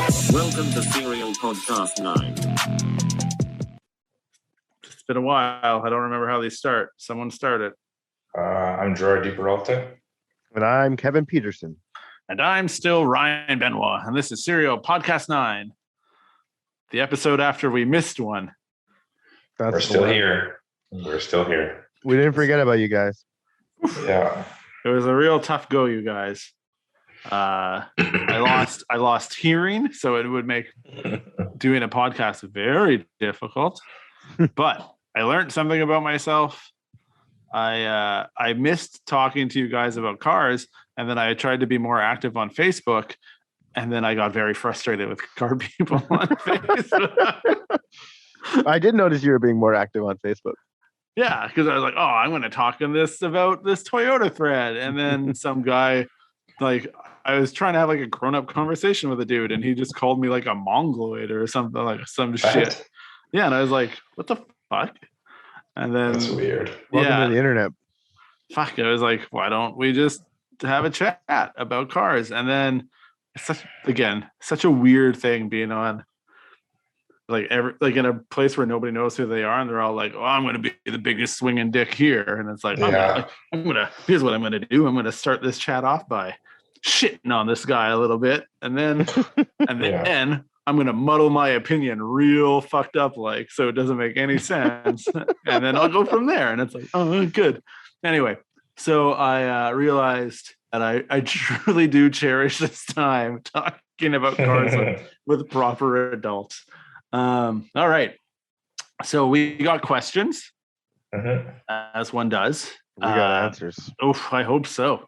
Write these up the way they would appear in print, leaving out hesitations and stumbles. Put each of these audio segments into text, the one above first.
Welcome to SerialPodcastNine. It's been a while. I don't remember how they start. Someone start it. I'm Gerard DiPeralta. And I'm Kevin Peterson. And I'm still Ryan Benoit. And this is SerialPodcastNine, the episode after we missed one. We're still here. We're still here. We didn't forget about you guys. Yeah. It was a real tough go, you guys. I lost hearing, so it would make doing a podcast very difficult. But I learned something about myself. I missed talking to you guys about cars, and then I tried to be more active on Facebook, and then I got very frustrated with car people on Facebook. I did notice you were being more active on Facebook. Yeah, because I was like, oh, I'm going to talk in this about this Toyota thread. And then some guy, like, I was trying to have like a grown-up conversation with a dude, and he just called me like a mongoloid or something, like some shit. Yeah, and I was like, what the fuck? And then That's weird. Welcome to the internet. Fuck, I was like, why don't we just have a chat about cars? And then it's such a weird thing being on like in a place where nobody knows who they are, and they're all like, oh, I'm going to be the biggest swinging dick here. And it's like, here's what I'm going to do. I'm going to start this chat off by shitting on this guy a little bit. And then, then I'm going to muddle my opinion real fucked up, like, so it doesn't make any sense. And then I'll go from there. And it's like, oh, good. Anyway, so I realized that I truly do cherish this time talking about cars with proper adults. All right. So we got questions, as one does. We got answers. Oh, I hope so.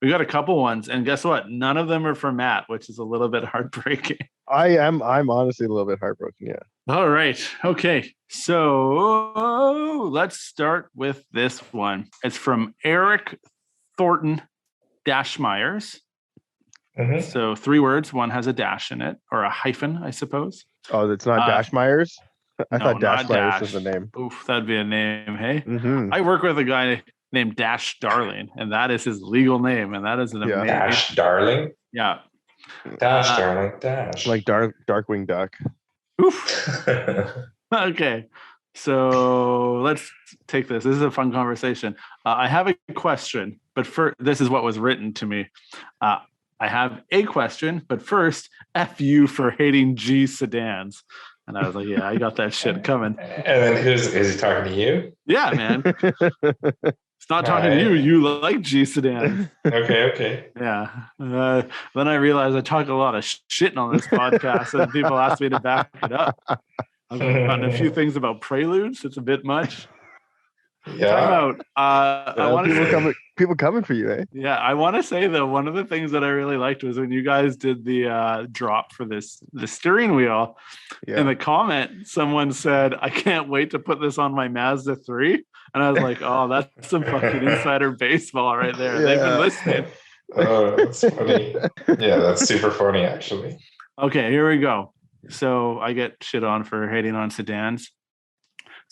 We got a couple ones, and guess what? None of them are for Matt, which is a little bit heartbreaking. I'm honestly a little bit heartbroken. Yeah. All right. Okay. So let's start with this one. It's from Eric Thornton Myers. So 3 words. One has a dash in it, or a hyphen, I suppose. Oh, it's not Dash Myers? I no, thought Dash Myers was the name. Oof, that'd be a name, hey? Mm-hmm. I work with a guy named Dash Darling, and that is his legal name, and that is an amazing... Dash Darling? Yeah. Dash Darling, Dash. Like Darkwing Duck. Oof. Okay. So let's take this. This is a fun conversation. I have a question, but this is what was written to me. I have a question, but first, F you for hating G sedans. And I was like, yeah, I got that shit coming. And then is he talking to you? Yeah, man. It's not talking to you. You like G sedans. Okay. Yeah. Then I realized I talk a lot of shit on this podcast, and people ask me to back it up. I've gotten a few things about preludes. It's a bit much. Yeah. People coming for you, eh? Yeah, I want to say though, one of the things that I really liked was when you guys did the drop for the steering wheel. Yeah. In the comment, someone said, "I can't wait to put this on my Mazda 3," and I was like, "Oh, that's some fucking insider baseball right there." Yeah. They've been listening. Oh, that's funny. Yeah, that's super funny, actually. Okay, here we go. So I get shit on for hating on sedans.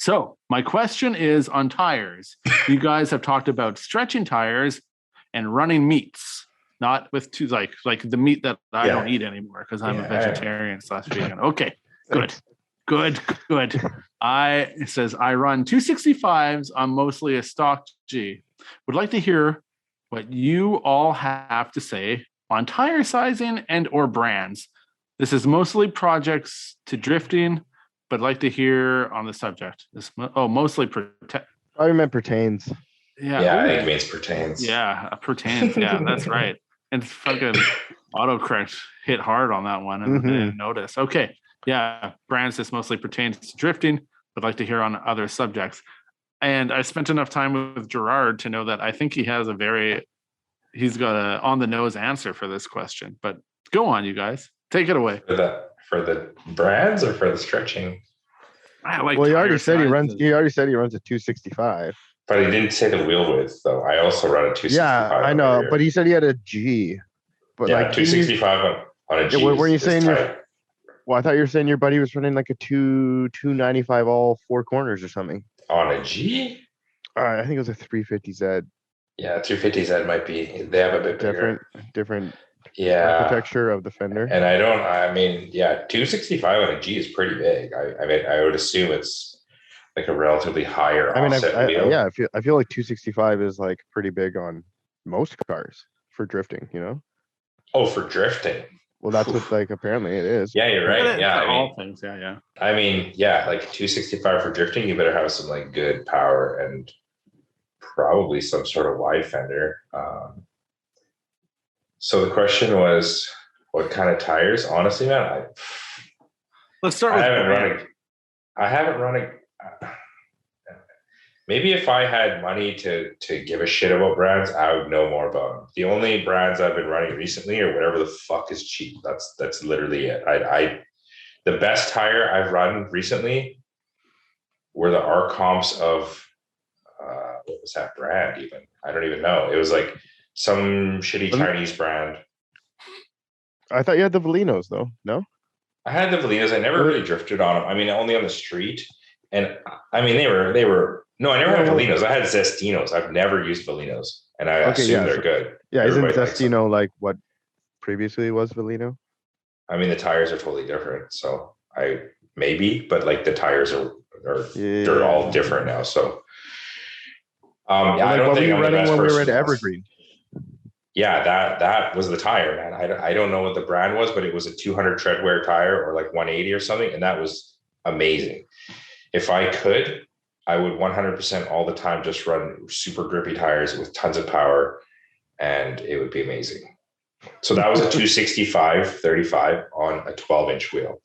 So my question is on tires. You guys have talked about stretching tires and running meats, not with two, like the meat that I don't eat anymore because I'm a vegetarian / vegan. Okay, good. It says I run 265s on mostly a stock G. Would like to hear what you all have to say on tire sizing and or brands. This is mostly projects to drifting, but like to hear on the subject. Mostly I meant pertains. Yeah, I think it means pertains. Yeah, pertains. Yeah, that's right. And fucking autocorrect hit hard on that one, and I didn't notice. Okay, yeah, brands. This mostly pertains to drifting, but like to hear on other subjects. And I spent enough time with Gerard to know that I think he's got a on the nose answer for this question. But go on, you guys, take it away. For the brands or for the stretching? He already said he runs a 265. But he didn't say the wheel width though. I also run a 265. Yeah, I know, but he said he had a G. But 265 on a G. Were you saying I thought you were saying your buddy was running like a 295 all 4 corners or something. On a G? I think it was a 350Z. Yeah, 350Z might be. They have a bit bigger. Different. Yeah. architecture of the fender. And I mean, yeah, 265 on a G is pretty big. I mean, I would assume it's like a relatively higher I mean, offset wheel. yeah, I feel like 265 is like pretty big on most cars for drifting, you know? Oh, for drifting. Well, that's what like apparently it is. Yeah, you're right. Yeah, for I mean, all things. Yeah. I mean, yeah, like 265 for drifting, you better have some like good power and probably some sort of wide fender. So the question was, what kind of tires? Honestly, man, Let's start I with haven't brand. run a. I haven't run a. Maybe if I had money to give a shit about brands, I would know more about them. The only brands I've been running recently are whatever the fuck is cheap. That's literally it. The best tire I've run recently were the R comps of what was that brand even? I don't even know. It was like some shitty Chinese brand. I thought you had the Valinos though. No? I had the Valinos. I never really drifted on them. I mean, only on the street. And I mean, they were no, I never had Valinos. I had Zestinos. I've never used Valinos, and I assume they're good. Yeah, Everybody isn't likes them. Zestino like what previously was Valino? I mean, the tires are totally different. So but like the tires they're all different now. So yeah, like, I don't think I'm the best when we were person. at Evergreen. Yeah, that was the tire, man. I don't know what the brand was, but it was a 200 treadwear tire or like 180 or something, and that was amazing. If I could, I would 100% all the time just run super grippy tires with tons of power, and it would be amazing. So that was a 265/35 on a 12-inch wheel.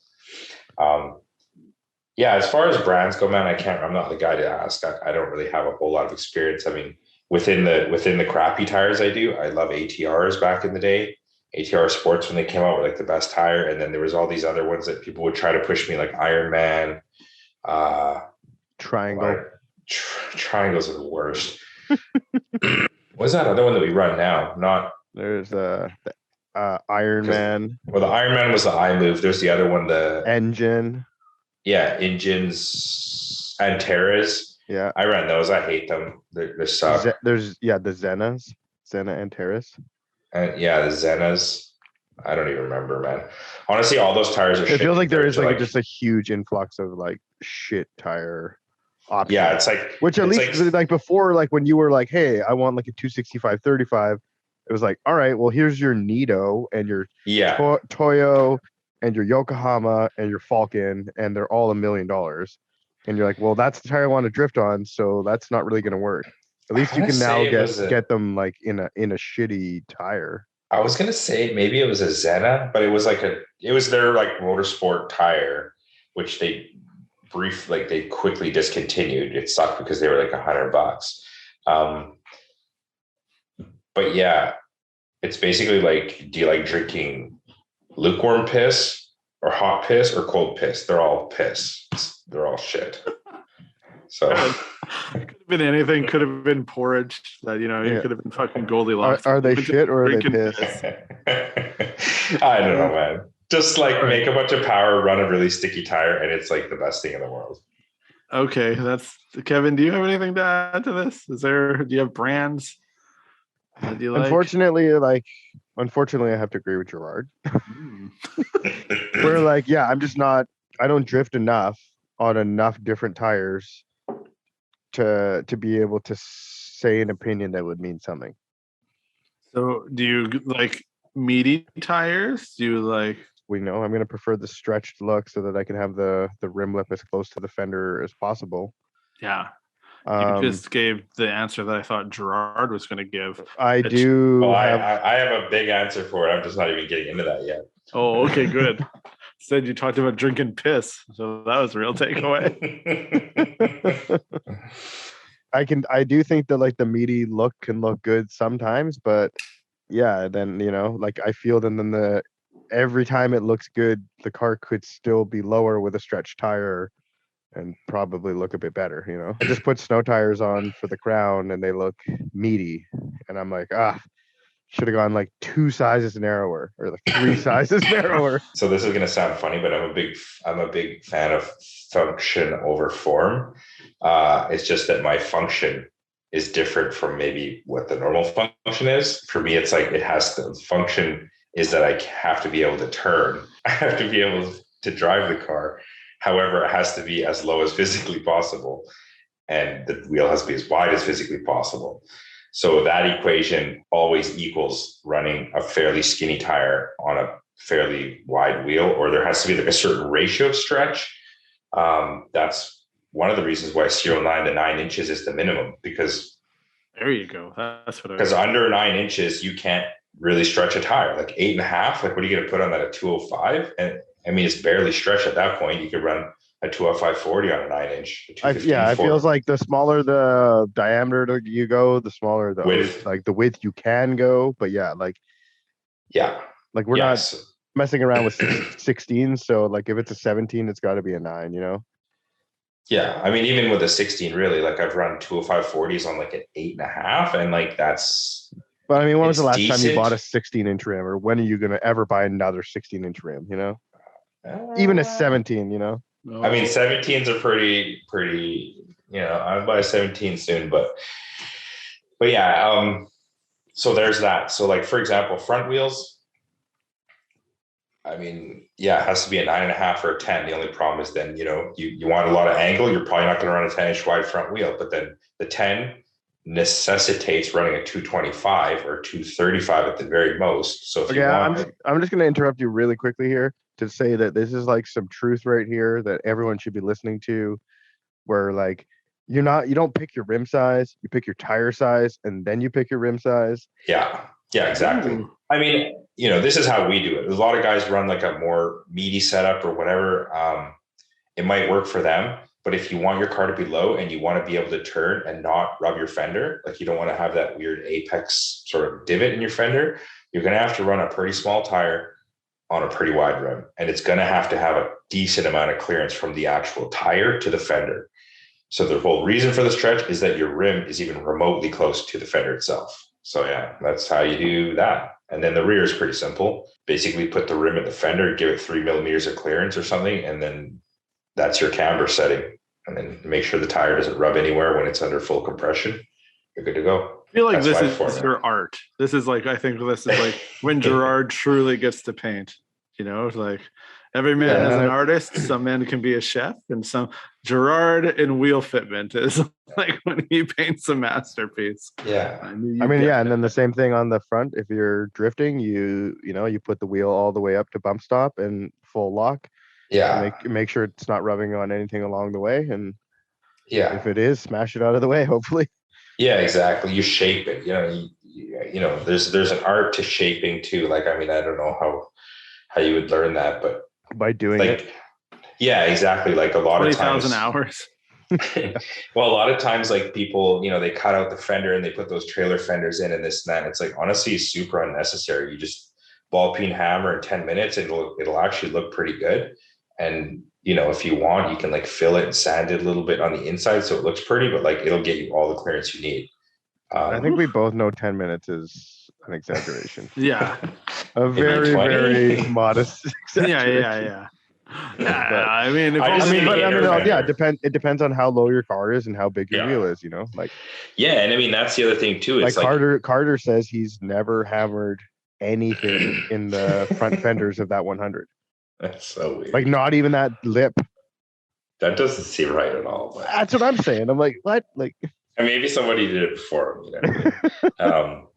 Yeah, as far as brands go, man, I'm not the guy to ask. I don't really have a whole lot of experience. I mean, within the crappy tires I love ATRs back in the day. ATR Sports, when they came out, were like the best tire. And then there was all these other ones that people would try to push me, like Iron Man. Triangle. Triangles are the worst. What's that other one that we run now? There's the Iron Man. Well, the Iron Man was the iMove. There's the other one, the Engine. Yeah, Engines and Terras. Yeah, I ran those. I hate them. They suck. There's the Zenas, Zena and Terras. And yeah, the Zenas. I don't even remember, man. Honestly, all those tires are shit. It feels like there is like just a huge influx of like shit tire options. Yeah, it's like, which at least like before, like when you were like, hey, I want like a 265/35, it was like, all right, well, here's your Nido and your Toyo and your Yokohama and your Falcon, and they're all $1 million. And you're like, well, that's the tire I want to drift on, so that's not really going to work. At least you can now get them like in a shitty tire. I was gonna say maybe it was a Zena, but it was their like motorsport tire, which they quickly discontinued. It sucked because they were like $100. But yeah, it's basically like, do you like drinking lukewarm piss or hot piss or cold piss? They're all piss. They're all shit. So it could have been anything. Could have been porridge. That you could have been fucking Goldilocks. Are they shit or are they piss? I don't know, man. Just like make a bunch of power, run a really sticky tire, and it's like the best thing in the world. Okay, that's Kevin. Do you have anything to add to this? Do you have brands? Do you Unfortunately, I have to agree with Gerard. We're like, yeah, I don't drift enough on enough different tires to be able to say an opinion that would mean something. So do you like meaty tires? Do you like? I'm going to prefer the stretched look so that I can have the rim lip as close to the fender as possible. Yeah. You just gave the answer that I thought Gerard was going to give. I do. Well, I have a big answer for it. I'm just not even getting into that yet. Oh, okay, good. Said you talked about drinking piss, so that was a real takeaway. I do think that like the meaty look can look good sometimes, but yeah, then like I feel then every time it looks good, the car could still be lower with a stretched tire and probably look a bit better. I just put snow tires on for the crown and they look meaty, and I'm like, should have gone like 2 sizes narrower or like 3 sizes narrower. So this is going to sound funny, but I'm a big fan of function over form. It's just that my function is different from maybe what the normal function is. For me, it's like it has the function is that I have to be able to turn. I have to be able to drive the car. However, it has to be as low as physically possible. And the wheel has to be as wide as physically possible. So that equation always equals running a fairly skinny tire on a fairly wide wheel, or there has to be like a certain ratio of stretch. That's one of the reasons why SerialNine to 9 inches is the minimum, because there you go. That's what I because under 9 inches, you can't really stretch a tire. Like 8.5, like what are you going to put on that, a 205? And I mean, it's barely stretched at that point. You could run a 205/40 on a 9-inch. It feels like the smaller the diameter you go, the smaller the width. Like the width you can go. But yeah, like we're not messing around with 16. So like if it's a 17, it's got to be a 9. You know. Yeah, I mean, even with a 16, really, like I've run 205/40s on like an 8.5, and like that's. But I mean, when was the last decent. time you bought a 16-inch rim, or when are you going to ever buy another 16-inch rim? You know, even a 17. You know. I mean, 17s are pretty. You know, I'll buy a 17 soon, but yeah. So there's that. So like, for example, front wheels. I mean, yeah, it has to be a 9.5 or a 10. The only problem is then, you know, you want a lot of angle. You're probably not going to run a 10-inch wide front wheel, but then the 10 necessitates running a 225 or 235 at the very most. So if you want, I'm just going to interrupt you really quickly here to say that this is like some truth right here that everyone should be listening to, where like you don't pick your rim size, you pick your tire size, and then you pick your rim size. Yeah, exactly. Ooh. I mean, you know, this is how we do it. A lot of guys run like a more meaty setup or whatever. It might work for them, but if you want your car to be low and you want to be able to turn and not rub your fender, like you don't want to have that weird apex sort of divot in your fender, you're going to have to run a pretty small tire on a pretty wide rim. And it's going to have a decent amount of clearance from the actual tire to the fender. So the whole reason for the stretch is that your rim is even remotely close to the fender itself. So yeah, that's how you do that. And then the rear is pretty simple. Basically put the rim at the fender, give it 3 millimeters of clearance or something, and then that's your camber setting. And then make sure the tire doesn't rub anywhere when it's under full compression. You're good to go. I feel like this is your art. This is like, I think this is like when Gerard truly gets to paint. You know, it's like every man is an artist. Some men can be a chef, and some Gerard in wheel fitment is like when he paints a masterpiece. Yeah, I mean, yeah, and then the same thing on the front. If you're drifting, you put the wheel all the way up to bump stop and full lock. Yeah, make sure it's not rubbing on anything along the way, and yeah, if it is, smash it out of the way. Hopefully. Yeah, exactly. You shape it. You know, there's an art to shaping too. Like, I mean, I don't know how you would learn that, but by doing it. Yeah, exactly. Like a lot of times, 20,000 hours. Well, a lot of times, like people, you know, they cut out the fender and they put those trailer fenders in and this and that. It's like, honestly, super unnecessary. You just ball peen hammer in 10 minutes, and it'll actually look pretty good. And, you know, if you want, you can like fill it and sand it a little bit on the inside so it looks pretty, but like it'll get you all the clearance you need. I think we both know 10 minutes is an exaggeration. Yeah. A very, very modest exaggeration. Yeah. I mean, it depends on how low your car is and how big your wheel is, you know, like. Yeah. And I mean, that's the other thing too. It's like Carter says he's never hammered anything in the front fenders of that 100. That's so weird. Like not even that lip. That doesn't seem right at all. But. That's what I'm saying. I'm like, what? Like, and maybe somebody did it before him, you know.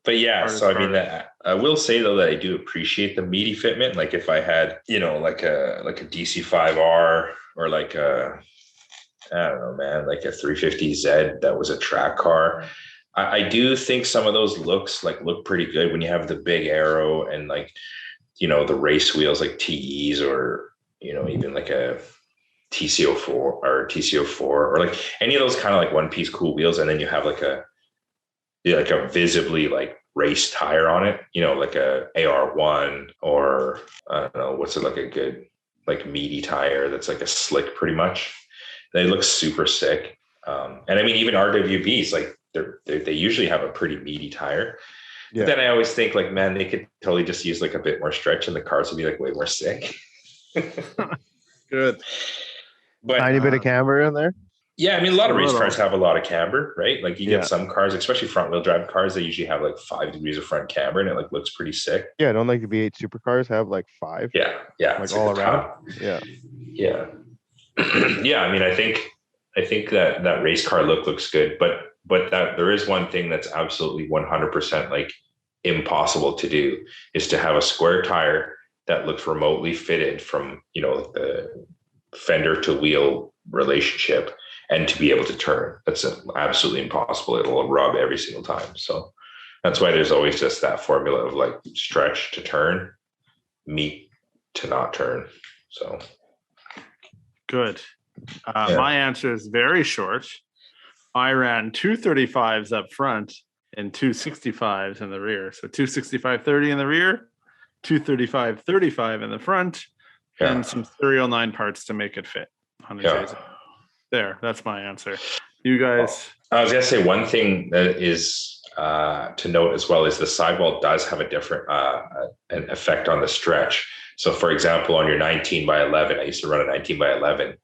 But yeah, so I mean, I will say though that I do appreciate the meaty fitment. Like if I had, you know, like a DC5R or like a, I don't know, man, like a 350Z that was a track car. I do think some of those look pretty good when you have the big arrow and like, you know, the race wheels like TEs or, you know, even like a TC04 or like any of those kind of like one piece cool wheels. And then you have like a visibly like race tire on it, you know, like a AR1 or I don't know, what's it, like a good like meaty tire that's like a slick pretty much. They look super sick. And I mean, even RWBs, like they usually have a pretty meaty tire. Yeah. But then I always think like, man, they could totally just use like a bit more stretch and the cars would be like way more sick. Good. But tiny bit of camber in there. Yeah, I mean, a lot of race Little. cars have a lot of camber, right? Like you Yeah. get some cars, especially front wheel drive cars, they usually have like 5 degrees of front camber, and it like looks pretty sick. Yeah, don't like the V8 supercars have like 5, Yeah, like it's all a around. ton. Yeah. Yeah, yeah. I mean, I think that race car looks good, but that there is one thing that's absolutely 100% like impossible to do is to have a square tire that looks remotely fitted from the fender to wheel relationship and to be able to turn. That's absolutely impossible. It'll rub every single time. So that's why there's always just that formula of like stretch to turn, meet to not turn. So Good. Yeah. My answer is very short. I ran 235s up front and 265s in the rear. So 265/30 in the rear, 235/35 in the front, Yeah. and some SerialNine parts to make it fit. 100 Yeah. J's. There, that's my answer. You guys, I was gonna say one thing that is to note as well is the sidewall does have a different an effect on the stretch. So, for example, on your 19/11, I used to run a 19/11.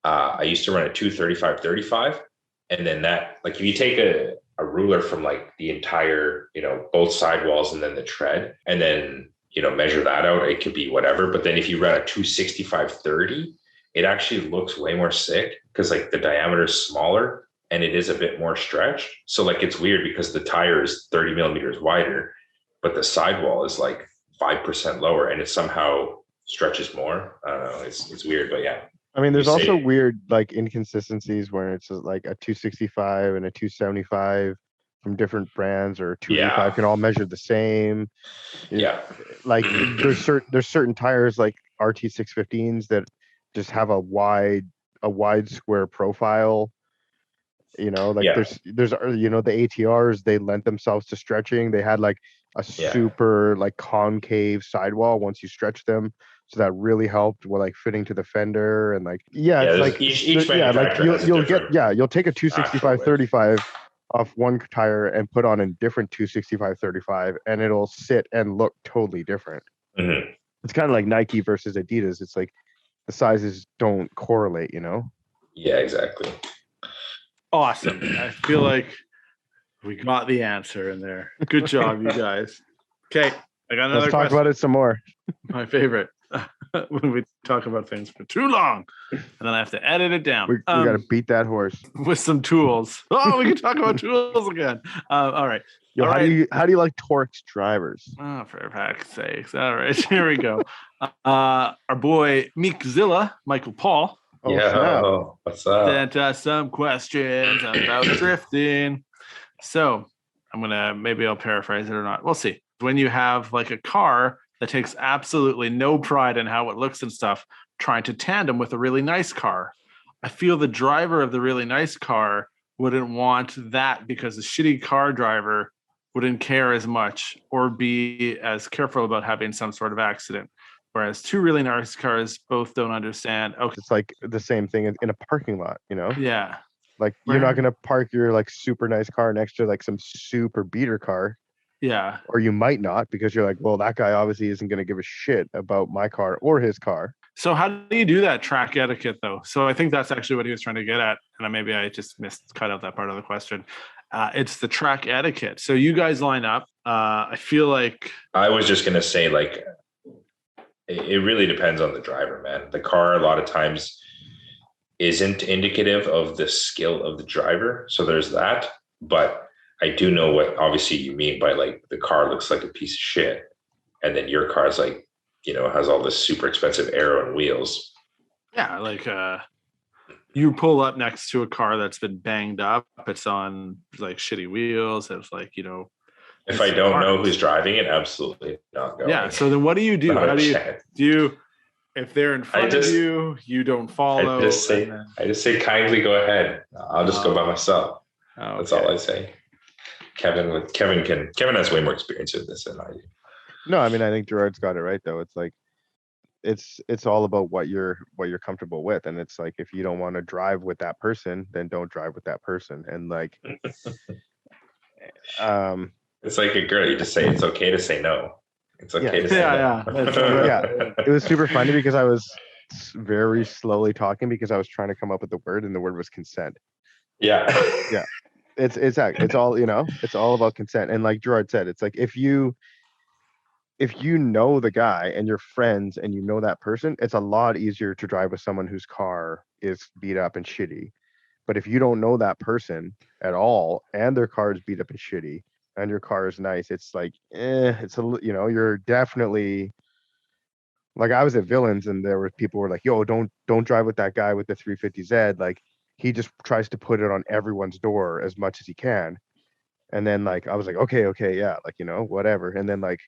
I used to run a 235/35, and then that, like, if you take a ruler from like the entire, both sidewalls and then the tread, and then measure that out, it could be whatever. But then if you run a 265/30, it actually looks way more sick because like the diameter is smaller and it is a bit more stretched. So like it's weird because the tire is 30 millimeters wider, but the sidewall is like 5% lower and it somehow stretches more. I don't know. It's weird, but yeah. I mean, there's You also say- weird like inconsistencies where it's like a 265 and a 275 from different brands, or 285 can all measure the same. Yeah. Like there's certain tires like RT615s that just have a wide square profile. Like Yeah. there's the ATRs, they lent themselves to stretching. They had like a Yeah. super like concave sidewall once you stretch them. So that really helped with like fitting to the fender and like it's there's like each yeah, like manufacturer has a you'll get different you'll take a actual 265/35 off one tire and put on a different 265/35 and it'll sit and look totally different. Mhm. It's kind of like Nike versus Adidas. It's like the sizes don't correlate, Yeah, exactly. awesome. I feel like we got the answer in there. Good job, you guys. Okay, I got another Let's talk question. about it some more. My favorite. When we talk about things for too long, and then I have to edit it down. We got to beat that horse. With some tools. Oh, we can talk about tools again. All right. Yo, All how right. do you like Torque's drivers? Oh, for heck's sakes. All right, here we go. Our boy Meekzilla, Michael Paul, Oh, yeah. snap. What's up? sent us some questions about drifting. So maybe I'll paraphrase it or not. We'll see. When you have like a car that takes absolutely no pride in how it looks and stuff, trying to tandem with a really nice car, I feel the driver of the really nice car wouldn't want that because the shitty car driver wouldn't care as much or be as careful about having some sort of accident. Whereas two really nice cars both don't understand. Okay. It's like the same thing in a parking lot, Yeah. Like you're not Right. going to park your like super nice car next to like some super beater car, Yeah. or you might not because you're like, well, that guy obviously isn't going to give a shit about my car or his car. So how do you do that track etiquette though? So I think that's actually what he was trying to get at. And maybe I just cut out that part of the question. It's the track etiquette. So you guys line up. I feel like I was just gonna say, like, it really depends on the driver, man. The car a lot of times isn't indicative of the skill of the driver. So there's that. But I do know what obviously you mean by like the car looks like a piece of shit. And then your car's like, has all this super expensive aero and wheels. yeah, like you pull up next to a car that's been banged up. It's on like shitty wheels. It's like, If I don't know who's driving it, absolutely not going. Yeah. So then what do you do? Not a How do chance. you if they're in front just- of you, you don't follow? I just say kindly go ahead. I'll just go by myself. Oh, That's all I say. Kevin has way more experience with this than I do. No, I mean, I think Gerard's got it right though. It's like, it's all about what you're comfortable with. And it's like, if you don't want to drive with that person, then don't drive with that person. And like, It's like a girl. You just say it's okay to say no. It's okay to say Yeah, no. yeah. That's right. Yeah. It was super funny because I was very slowly talking because I was trying to come up with the word, and the word was consent. Yeah. Yeah. It's all, it's all about consent. And like Gerard said, it's like if you know the guy and you're friends and you know that person, it's a lot easier to drive with someone whose car is beat up and shitty. But if you don't know that person at all and their car is beat up and shitty and your car is nice, it's like, you're definitely like, I was at Villains and there were people were like, yo, don't drive with that guy with the 350Z. Like, he just tries to put it on everyone's door as much as he can. And then like I was like, okay, yeah, like, whatever. And then like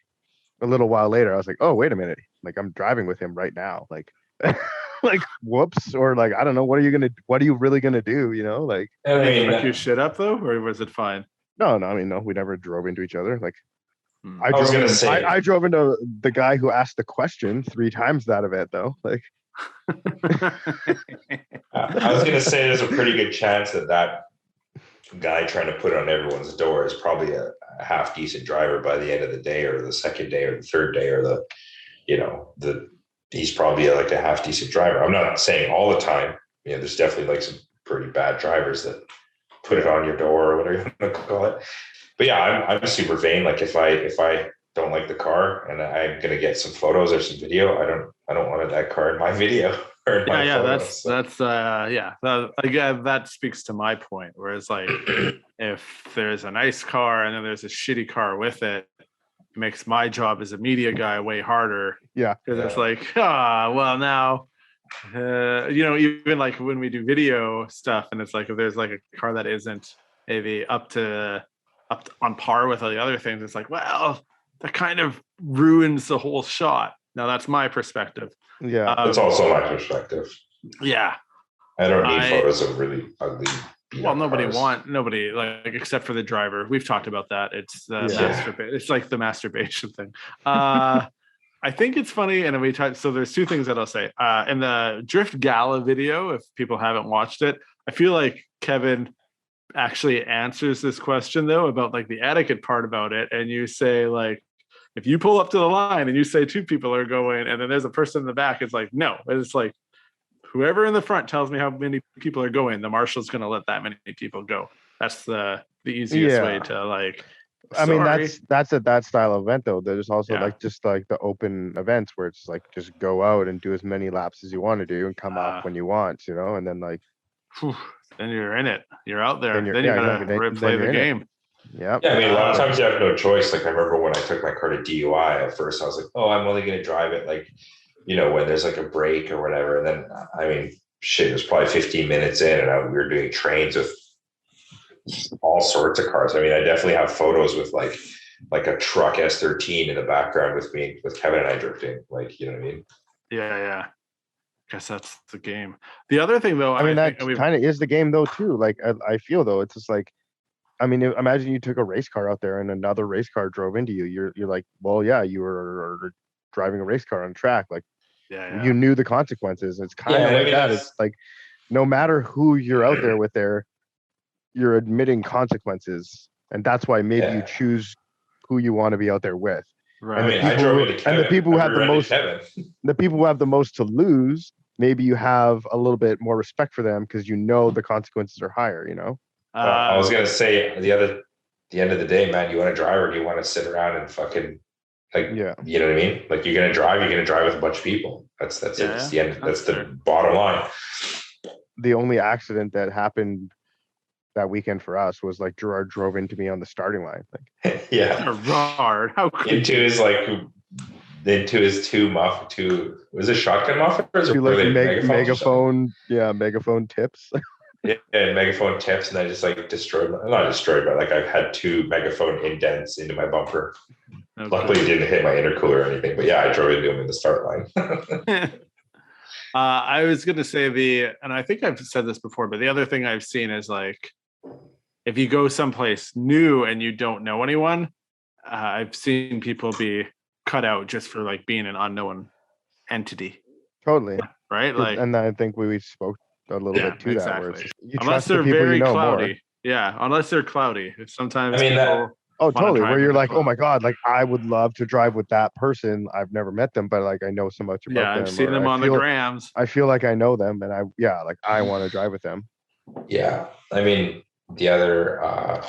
a little while later, I was like, oh, wait a minute, like I'm driving with him right now, like like whoops, or like I don't know, what are you really gonna do, like. I Did mean, they fuck you shit up though, or was it fine? No, I mean, no, we never drove into each other. Like I was gonna say, I drove into the guy who asked the question 3 times that event though, like. I was gonna say there's a pretty good chance that guy trying to put it on everyone's door is probably a half decent driver by the end of the day, or the second day, or the third day, or he's probably like a half decent driver. I'm not saying all the time. There's definitely like some pretty bad drivers that put it on your door or whatever you want to call it. But yeah, I'm super vain. Like if I don't like the car and I'm gonna get some photos or some video, I don't want that car in my video. That's again, that speaks to my point, where it's like if there's a nice car and then there's a shitty car with it, it makes my job as a media guy way harder. Yeah, because it's like, well, now even like when we do video stuff, and it's like if there's like a car that isn't maybe up on par with all the other things, it's like, well, that kind of ruins the whole shot. Now that's my perspective. Yeah, that's also my perspective. Yeah, I don't need photos of really ugly. Nobody like, except for the driver. We've talked about that. It's it's like the masturbation thing. I think it's funny, and we talked. So there's 2 things that I'll say. In the Drift Gala video, if people haven't watched it, I feel like Kevin actually answers this question though about like the etiquette part about it, and you say like, if you pull up to the line and you say 2 people are going, and then there's a person in the back, it's like, no, it's like whoever in the front tells me how many people are going, the marshal's going to let that many people go. That's the easiest way to like. I mean, that's at that style event though. There's also like just like the open events where it's like just go out and do as many laps as you want to do and come off when you want, and then like. Then you're in it. You're out there. Then you gotta replay the game. Yeah. I mean, a lot of times you have no choice. Like I remember when I took my car to DUI at first, I was like, oh, I'm only going to drive it like, when there's like a break or whatever. And then, I mean, shit, it was probably 15 minutes in and we were doing trains with all sorts of cars. I mean, I definitely have photos with like a truck S13 in the background with me, with Kevin and I drifting. Like, you know what I mean? Yeah. Guess that's the game. The other thing though, I mean, that kind of is the game though too. Like I feel though, it's just like, I mean, imagine you took a race car out there and another race car drove into you. You're like, well, yeah, you were driving a race car on track. Like, you knew the consequences. It's kind of like that. It's like, no matter who you're out there with, you're admitting consequences, and that's why maybe you choose who you want to be out there with. Right. And the people who have the most to lose, maybe you have a little bit more respect for them because the consequences are higher. I was gonna say the end of the day, man, you want to drive or do you want to sit around and fucking you know what I mean? Like you're gonna drive with a bunch of people. That's it. It's the end. That's the bottom line. The only accident that happened that weekend for us was like Gerard drove into me on the starting line. Like, Gerard, how could into his two was it shotgun mufflers or like megaphone tips. Yeah, and megaphone tips, and I just like not destroyed, but like I've had 2 megaphone indents into my bumper. Okay. Luckily, it didn't hit my intercooler or anything, but yeah, I drove into him in the start line. I was going to say and I think I've said this before, but the other thing I've seen is like, if you go someplace new and you don't know anyone, I've seen people be cut out just for like being an unknown entity. Totally. Right. Like, and I think we spoke a little bit to that. Where unless they're very cloudy. More. Yeah. Unless they're cloudy. Sometimes Oh, wanna totally. drive Where with you're the like, oh club. my God, like I would love to drive with that person. I've never met them, but like I know so much about Yeah, them. I've seen or them on the grams. I feel like I know them and like I want to drive with them. Yeah. I mean, the other, I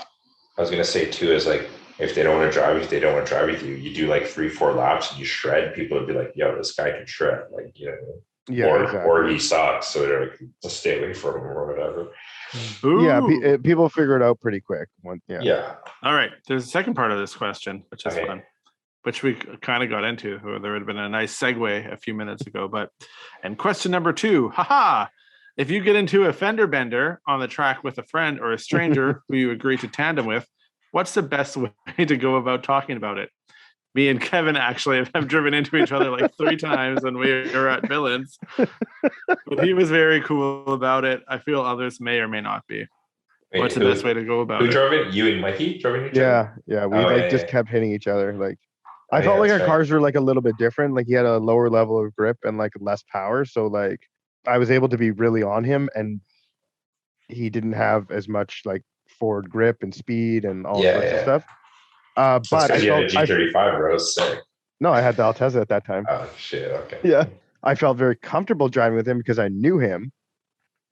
was going to say too, is like, if they don't want to drive with you, they don't want to drive with you. You do like 3-4 laps and you shred. People would be like, yo, this guy can shred. Like, you know, Yeah, or exactly. he sucks. So they're like, just stay away from him or whatever. Yeah, Ooh. people figure it out pretty quick. Yeah. All right. There's a second part of this question, which is Okay. fun, which we kind of got into. There would have been a nice segue a few minutes ago. And question number 2, haha. If you get into a fender bender on the track with a friend or a stranger who you agree to tandem with, what's the best way to go about talking about it? Me and Kevin actually have driven into each other like 3 times when we were at Billings. But he was very cool about it. I feel others may or may not be. Wait, What's the best way to go about Who it? drove it? You and Mikey drove it? Yeah. We just kept hitting each other. Like I felt like our cars were like a little bit different. Like he had a lower level of grip and like less power. So like I was able to be really on him and he didn't have as much like forward grip and speed and all sorts of stuff. But you had a G35, bro. Sick. No, I had the Altezza at that time. Oh shit. Okay. Yeah. I felt very comfortable driving with him because I knew him.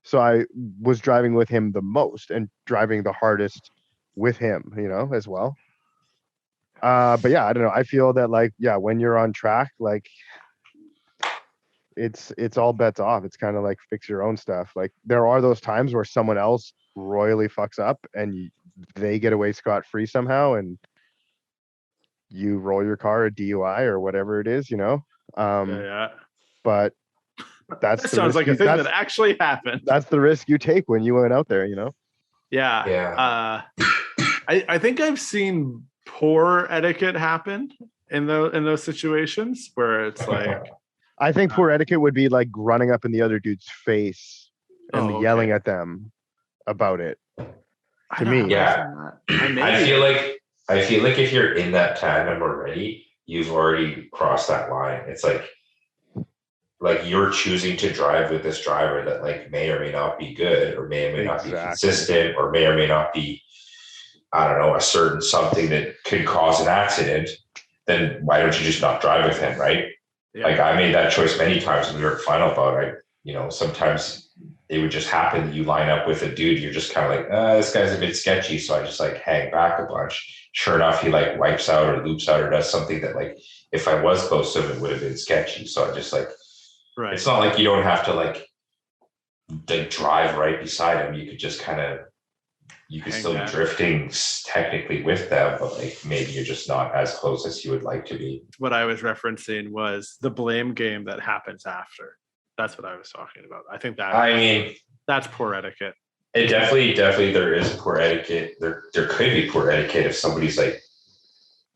So I was driving with him the most and driving the hardest with him, as well. But yeah, I don't know. I feel that like, yeah, when you're on track, like it's all bets off. It's kind of like fix your own stuff. Like there are those times where someone else royally fucks up and they get away scot-free somehow and you roll your car a DUI or whatever it is, Yeah. But that sounds like a thing that actually happened. That's the risk you take when you went out there, Yeah. I think I've seen poor etiquette happen in those situations where it's like I think poor etiquette would be like running up in the other dude's face and yelling at them about it. To me, yeah. I feel like if you're in that tandem already, you've already crossed that line. It's like you're choosing to drive with this driver that like may or may not be good or may or may not be consistent or may or may not be, I don't know, a certain something that could cause an accident. Then why don't you just not drive with him, right? Yeah. Like I made that choice many times when we were at final bout. Sometimes it would just happen that you line up with a dude, you're just kind of like, this guy's a bit sketchy. So I just like hang back a bunch. Sure enough, he like wipes out or loops out or does something that like, if I was close to him, it would have been sketchy. So I just like, right. It's not like you don't have to like drive right beside him. You could just you could still be drifting technically with them, but like maybe you're just not as close as you would like to be. What I was referencing was the blame game that happens after. That's what I was talking about. I think that's poor etiquette. It definitely there is poor etiquette. There could be poor etiquette if somebody's like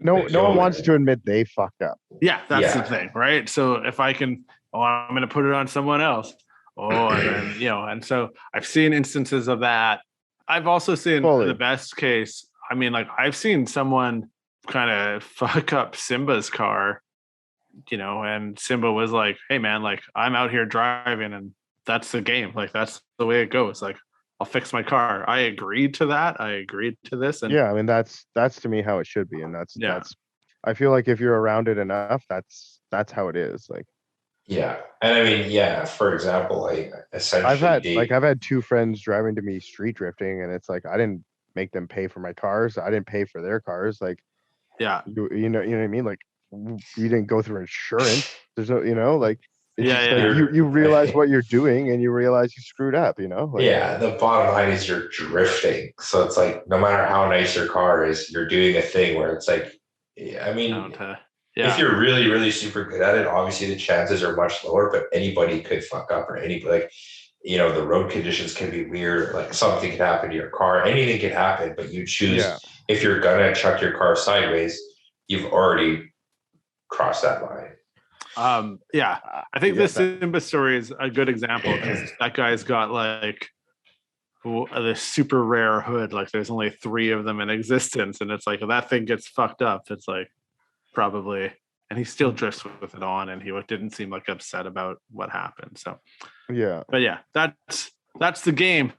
no one wants to admit they fucked up. Yeah, that's the thing, right? So if I can, I'm going to put it on someone else. And then, and so I've seen instances of that. I've also seen the best case. I mean, like I've seen someone kind of fuck up Simba's car, and Simba was like, hey man, like I'm out here driving and that's the game. Like that's the way it goes. Like I'll fix my car. I agreed to that. I agreed to this. And yeah, I mean, that's to me how it should be. And that's, I feel like if you're around it enough, that's how it is. Like, yeah. And I mean, for example, like essentially I've had 2 friends driving to me street drifting and it's like, I didn't make them pay for my cars. I didn't pay for their cars. Like, you know what I mean? Like you didn't go through insurance. There's no, like, it's like you realize what you're doing and you realize you screwed up, Like, the bottom line is you're drifting. So it's like, no matter how nice your car is, you're doing a thing where it's like, I mean, if you're really, really super good at it, obviously the chances are much lower, but anybody could fuck up or the road conditions can be weird. Like something can happen to your car, anything can happen, but you choose, if you're going to chuck your car sideways, you've already crossed that line. I think this Simba story is a good example because that guy's got like this super rare hood. Like there's only 3 of them in existence. And it's like, if that thing gets fucked up, it's like probably, and he still drifts with it on and he didn't seem like upset about what happened. So, but that's the game.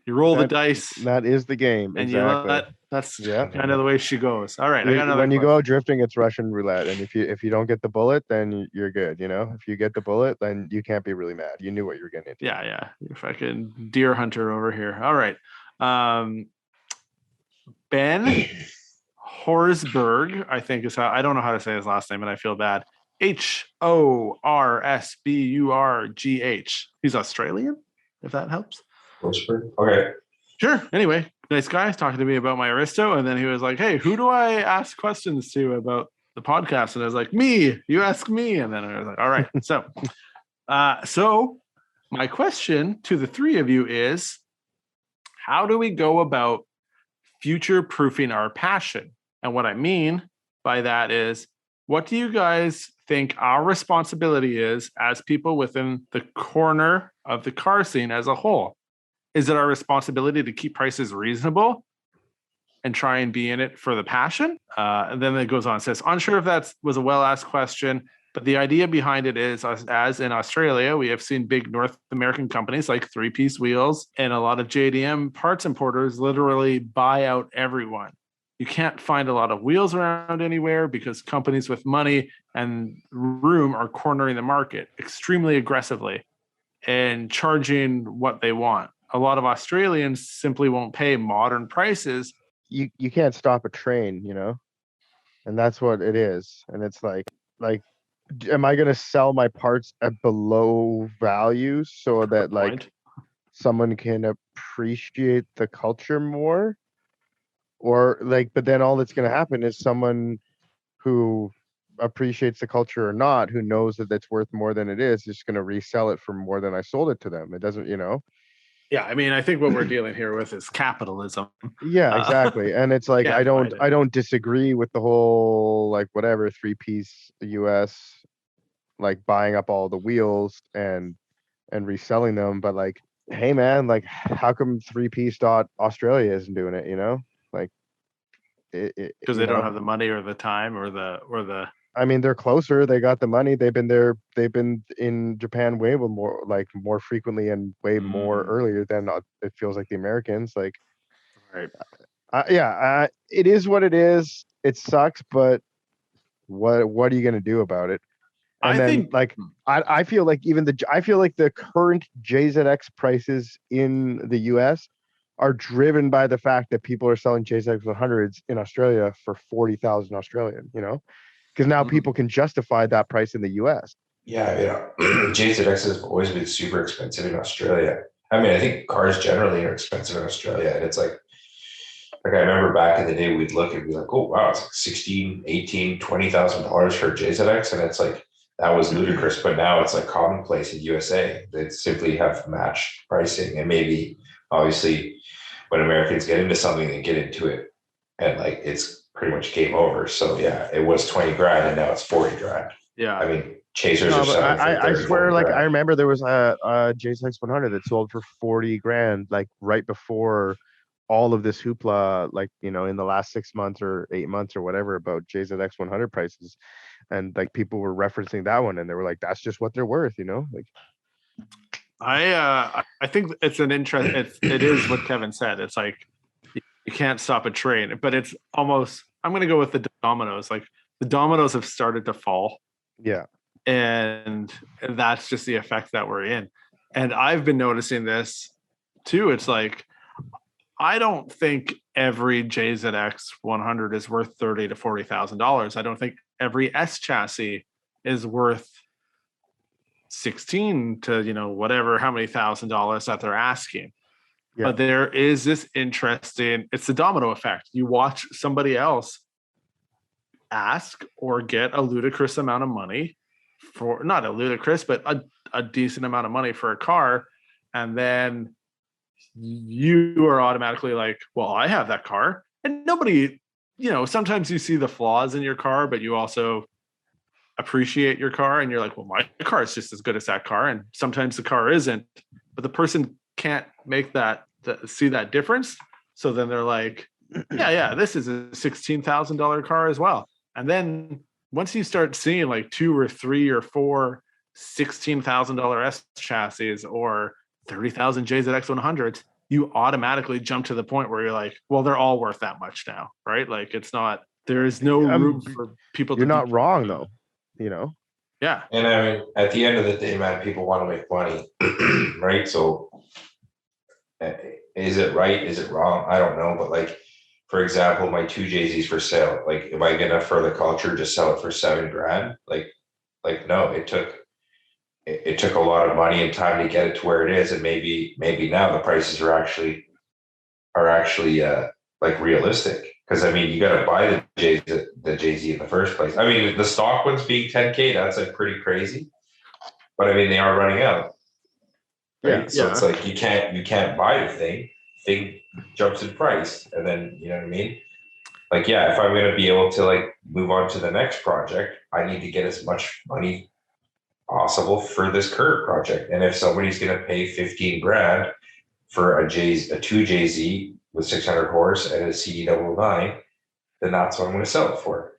You roll the dice. That is the game. And exactly. you let That's Yeah. kind of the way she goes. All right, I got another When you question. go out drifting, it's Russian roulette, and if you don't get the bullet, then you're good. You know, if you get the bullet, then you can't be really mad. You knew what you were getting into. Yeah. You're fucking deer hunter over here. All right. Ben Horsberg, I think is how, I don't know how to say his last name, and I feel bad. Horsburgh. He's Australian, if that helps. Okay. Sure. Anyway, nice guy talking to me about my Aristo, and then he was like, "Hey, who do I ask questions to about the podcast?" And I was like, "Me. You ask me." And then I was like, "All right." So my question to the three of you is, how do we go about future-proofing our passion? And what I mean by that is, what do you guys think our responsibility is as people within the corner of the car scene as a whole? Is it our responsibility to keep prices reasonable and try and be in it for the passion? And then it goes on and says, unsure if that was a well-asked question, but the idea behind it is, as in Australia, we have seen big North American companies like Three Piece Wheels and a lot of JDM parts importers literally buy out everyone. You can't find a lot of wheels around anywhere because companies with money and room are cornering the market extremely aggressively and charging what they want. A lot of Australians simply won't pay modern prices. You can't stop a train, you know, and that's what it is. And it's like, am I gonna sell my parts at below value so that like someone can appreciate the culture more? Or like, but then all that's gonna happen is someone who appreciates the culture or not, who knows that it's worth more than it is going to resell it for more than I sold it to them. It doesn't, you know. Yeah, I mean, I think what we're dealing here with is capitalism. Yeah, exactly. And it's like I don't disagree with the whole like whatever 3-piece US like buying up all the wheels and reselling them, but like, hey man, like how come 3-piece dot Australia isn't doing it, you know? Like because they don't have the money or the time or the I mean, they're closer. They got the money. They've been there. They've been in Japan way more, like more frequently and way more earlier than it feels like the Americans. Like, right? It is what it is. It sucks, but what are you gonna do about it? And I feel like I feel like the current JZX prices in the US are driven by the fact that people are selling JZX 100s in Australia for 40,000 Australian. You know. Because now people can justify that price in the US. Yeah, JZX has always been super expensive in Australia. I mean, I think cars generally are expensive in Australia. And it's like I remember back in the day, we'd look and be like, oh, wow, it's like $16,000, $18,000, $20,000 for a JZX. And it's like, that was ludicrous. But now it's like commonplace in USA. They simply have matched pricing. And maybe, obviously, when Americans get into something, they get into it. And like, it's pretty much game over. So yeah, it was 20 grand and now it's 40 grand. Yeah. I mean, chasers are selling for 30, I swear, like grand. I remember there was a JZX 100 that sold for 40 grand, like right before all of this hoopla, like, you know, in the last 6 months or 8 months or whatever about JZX 100 prices. And like people were referencing that one and they were like, that's just what they're worth, you know? Like, I think it's an interest. It is what Kevin said. It's like, you can't stop a train, but it's almost, I'm going to go with the dominoes. Like the dominoes have started to fall. Yeah. And that's just the effect that we're in. And I've been noticing this too. It's like, I don't think every JZX 100 is worth $30,000 to $40,000. I don't think every S chassis is worth 16 to, you know, whatever, how many $1,000 that they're asking. Yeah. But there is this interesting, it's the domino effect. You watch somebody else ask or get a ludicrous amount of money for, not a ludicrous, but a decent amount of money for a car. And then you are automatically like, well, I have that car. And nobody, you know, sometimes you see the flaws in your car, but you also appreciate your car. And you're like, well, my car is just as good as that car. And sometimes the car isn't, but the person can't make see that difference. So then they're like, yeah, this is a $16,000 car as well. And then once you start seeing like 2 or 3 or 4 $16,000 S chassis or 30,000 JZX 100s, you automatically jump to the point where you're like, well, they're all worth that much now, right? Like it's not, there is no room for people You're to not wrong though, you know? Yeah. And I mean, at the end of the day, man, people want to make money, right? So is it right? Is it wrong? I don't know. But like, for example, my two Jay-Z's for sale, like, am I gonna for the culture just sell it for $7,000? Like no, it took a lot of money and time to get it to where it is, and maybe now the prices are actually like realistic. Because I mean, you got to buy the Jay-Z in the first place. I mean, the stock ones being 10K, that's like pretty crazy. But I mean, they are running out, right? Yeah, So it's like you can't buy the thing jumps in price, and then you know what I mean. Like, yeah, if I'm going to be able to like move on to the next project, I need to get as much money possible for this current project. And if somebody's going to pay 15 grand for a two Jay-Z with 600 horse and a CD009, then that's what I'm going to sell it for.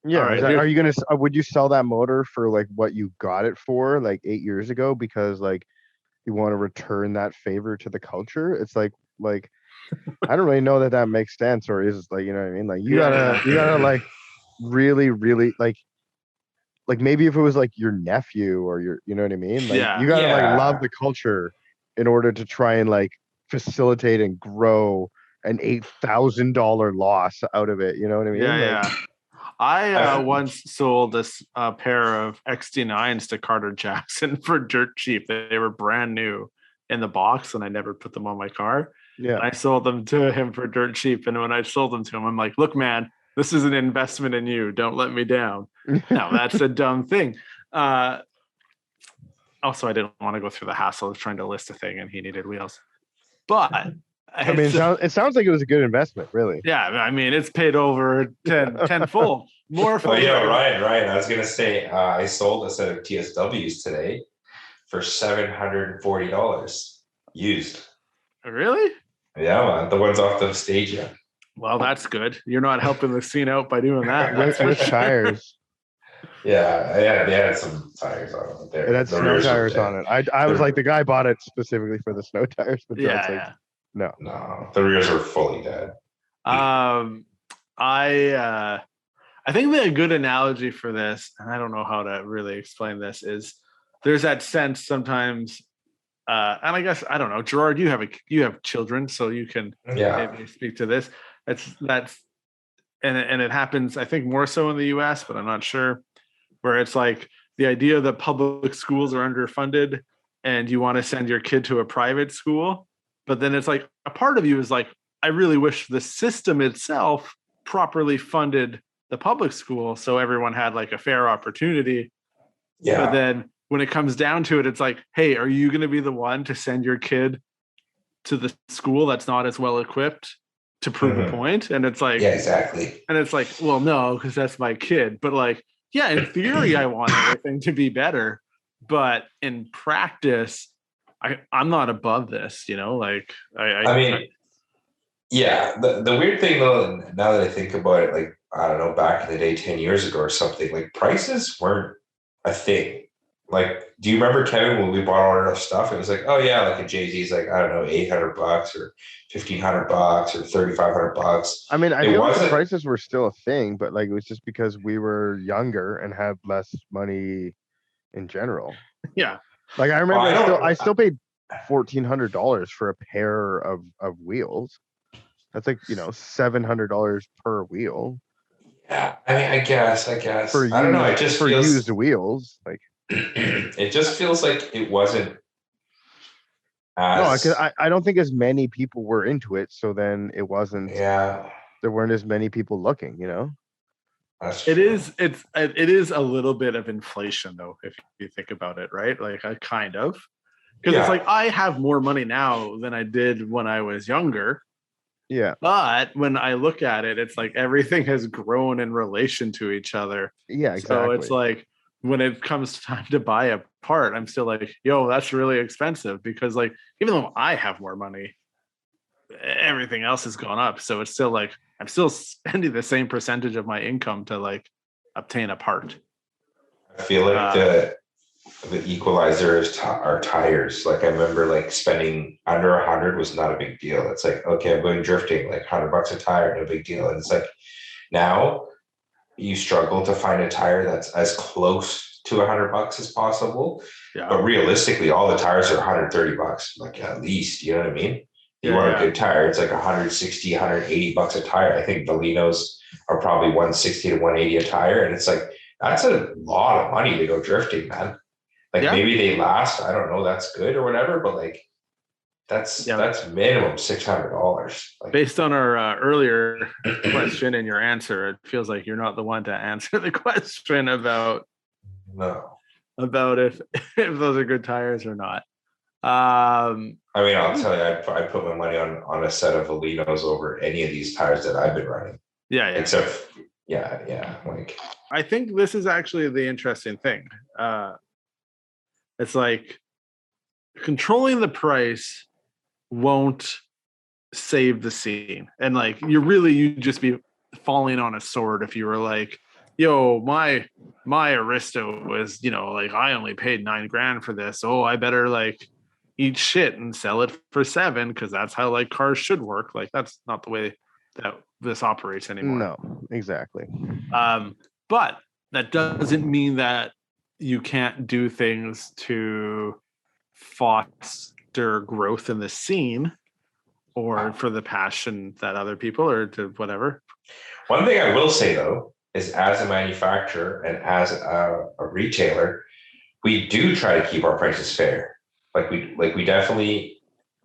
Yeah. All right, Are you gonna? Would you sell that motor for like what you got it for like 8 years ago because like you want to return that favor to the culture? It's like I don't really know that makes sense, or is like, you know what I mean? Like you gotta like really like maybe if it was like your nephew or your, you know what I mean? Like you gotta like love the culture in order to try and like facilitate and grow an $8,000 loss out of it. You know what I mean? Yeah. I once sold this pair of XT9s to Carter Jackson for dirt cheap. They were brand new in the box, and I never put them on my car. Yeah. And I sold them to him for dirt cheap. And when I sold them to him, I'm like, look, man, this is an investment in you. Don't let me down. No, that's a dumb thing. Also, I didn't want to go through the hassle of trying to list a thing, and he needed wheels. But I mean, it sounds like it was a good investment, really. yeah, I mean, it's paid over tenfold, more. Oh yeah, Ryan. I was gonna say I sold a set of TSWs today for $740 used. Really? Yeah, man, the ones off the stage. Yeah. Well, that's good. You're not helping the scene out by doing that. With tires. Yeah, they had some tires on it. It had snow tires on it. I was like, the guy bought it specifically for the snow tires, but no, the rears were fully dead. I think that a good analogy for this, and I don't know how to really explain this, is there's that sense sometimes, and I guess I don't know, Gerard, you have children, so you can maybe speak to this. That's and it happens, I think, more so in the US, but I'm not sure, where it's like the idea that public schools are underfunded and you want to send your kid to a private school, but then it's like a part of you is like, I really wish the system itself properly funded the public school so everyone had like a fair opportunity. Yeah. But then when it comes down to it, it's like, hey, are you going to be the one to send your kid to the school that's not as well equipped to prove a point? And it's like, yeah, exactly. And it's like, well, no, because that's my kid. But like, yeah, in theory, I want everything to be better. But in practice, I'm not above this, you know, like I mean, yeah. The weird thing though, now that I think about it, like, I don't know, back in the day, 10 years ago or something, like prices weren't a thing. Like, do you remember, Kevin, when we bought all our stuff? It was like, oh yeah, like a Jay-Z's like, I don't know, $800 or $1,500 or $3,500. I mean, I feel like the prices were still a thing, but like it was just because we were younger and had less money in general. Yeah. Like I remember I still paid $1,400 for a pair of wheels. That's like, you know, $700 per wheel. Yeah, I mean, I guess. I don't know. It just for feels, used wheels, like it just feels like it wasn't. No, because I don't think as many people were into it, so then it wasn't. Yeah, there weren't as many people looking. You know, it is a little bit of inflation, though, if you think about it, right? Like I kind of, because it's like I have more money now than I did when I was younger. Yeah. But when I look at it, it's like everything has grown in relation to each other. Yeah, exactly. So it's like when it comes time to buy a part, I'm still like, yo, that's really expensive, because like, even though I have more money, everything else has gone up. So it's still like, I'm still spending the same percentage of my income to like obtain a part. I feel like the equalizers are tires. Like I remember like spending under 100 was not a big deal. It's like, okay, I'm going drifting, like $100 a tire, no big deal. And it's like now you struggle to find a tire that's as close to $100 as possible. Yeah. But realistically, all the tires are $130, like at least, you know what I mean? You want a good tire, it's like $160, $180 a tire. I think Bolinos are probably $160 to $180 a tire. And it's like, that's a lot of money to go drifting, man. Like maybe they last, I don't know, that's good or whatever, but like that's minimum $600. Like, based on our earlier question and your answer, it feels like you're not the one to answer the question about if those are good tires or not. I mean, I'll tell you, I put my money on a set of Valinos over any of these tires that I've been running. Yeah. Except, like I think this is actually the interesting thing. It's like controlling the price won't save the scene, and like you'd just be falling on a sword if you were like, yo, my Aristo was, like I only paid $9,000 for this, oh I better like eat shit and sell it for $7,000 because that's how like cars should work. Like that's not the way that this operates anymore. No, exactly. But that doesn't mean that you can't do things to foster growth in the scene or for the passion that other people or to whatever. One thing I will say though is, as a manufacturer and as a retailer, we do try to keep our prices fair. Like we definitely.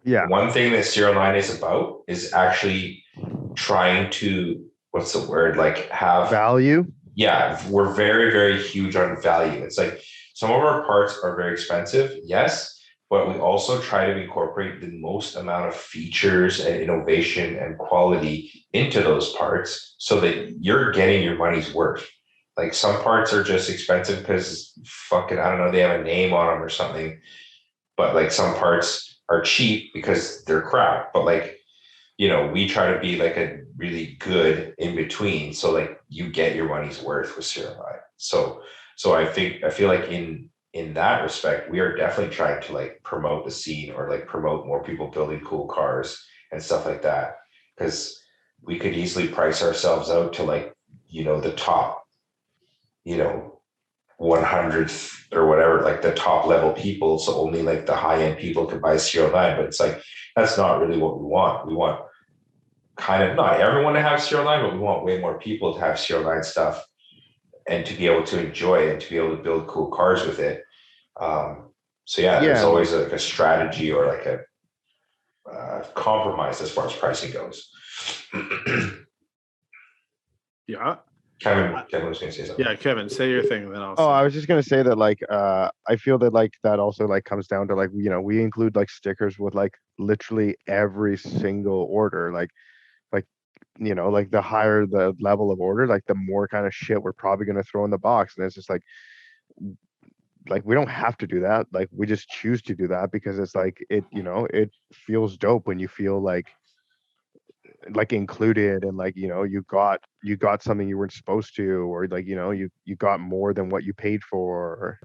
Yeah. One thing that SerialNine is about is actually trying to, what's the word? Like have value. Yeah, we're very, very huge on value. It's like some of our parts are very expensive, yes, but we also try to incorporate the most amount of features and innovation and quality into those parts so that you're getting your money's worth. Like some parts are just expensive because fucking, I don't know, they have a name on them or something. But like some parts are cheap because they're crap. But like, we try to be like a really good in between. So like you get your money's worth with SerialNine. So I feel like in that respect, we are definitely trying to like promote the scene or like promote more people building cool cars and stuff like that. Because we could easily price ourselves out to like, the top, 100th or whatever, like the top level people. So only like the high end people can buy SerialNine. But it's like, that's not really what we want. We want kind of not everyone to have SerialNine, but we want way more people to have SerialNine stuff and to be able to enjoy it and to be able to build cool cars with it. There's always like a strategy or like a compromise as far as pricing goes. Yeah. Kevin was going to say something. Yeah, Kevin, say your thing, then I'll. I was just going to say that like I feel that like that also like comes down to like we include like stickers with like literally every single order, like the higher the level of order, like the more kind of shit we're probably going to throw in the box. And it's just like we don't have to do that. Like we just choose to do that because it's like it feels dope when you feel like included and like you got something you weren't supposed to, or like you got more than what you paid for,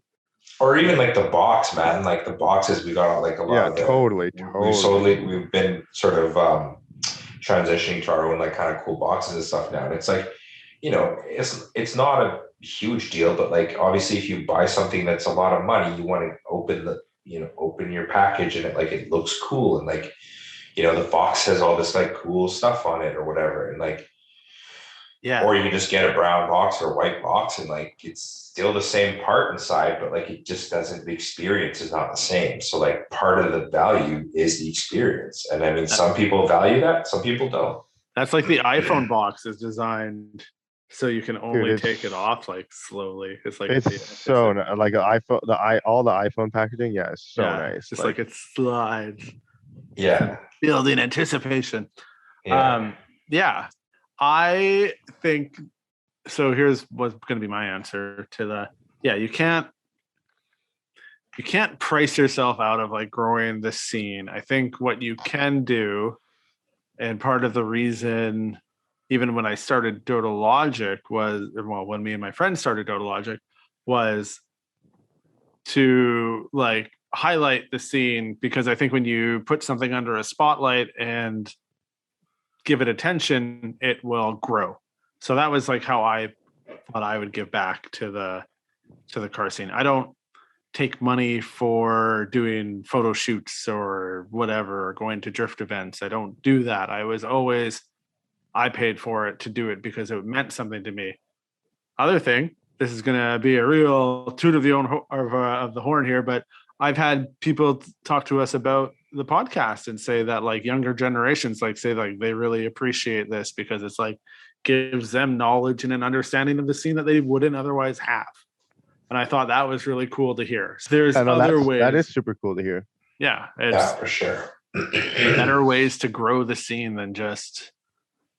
or even like the box, man. Like the boxes we got like a lot of totally. We've been sort of transitioning to our own like kind of cool boxes and stuff now, and it's like it's not a huge deal, but like obviously if you buy something that's a lot of money, you want to open your package and it looks cool, and like the box has all this like cool stuff on it or whatever, and like or you can just get a brown box or a white box and like it's still the same part inside, but like it just doesn't, the experience is not the same. So like part of the value is the experience, and I mean some people value that, some people don't. That's like the iPhone box is designed so you can only take it off like slowly. It's like like an iPhone, all the iPhone packaging, it's so nice. It's just like it slides. Yeah. Building anticipation. Yeah. I think so. Here's what's going to be my answer to you can't price yourself out of like growing the scene. I think what you can do, and part of the reason, even when I started Dota Logic when me and my friends started Dota Logic, was to like highlight the scene, because I think when you put something under a spotlight and give it attention, it will grow. So that was like how I thought I would give back to the car scene. I don't take money for doing photo shoots or whatever, or going to drift events. I don't do that. I paid for it to do it because it meant something to me. Other thing, this is going to be a real toot of the horn here, but I've had people talk to us about the podcast and say that like younger generations say they really appreciate this because it's like gives them knowledge and an understanding of the scene that they wouldn't otherwise have. And I thought that was really cool to hear. So there's other ways. That is super cool to hear. Yeah, yeah, for sure. Better ways to grow the scene than just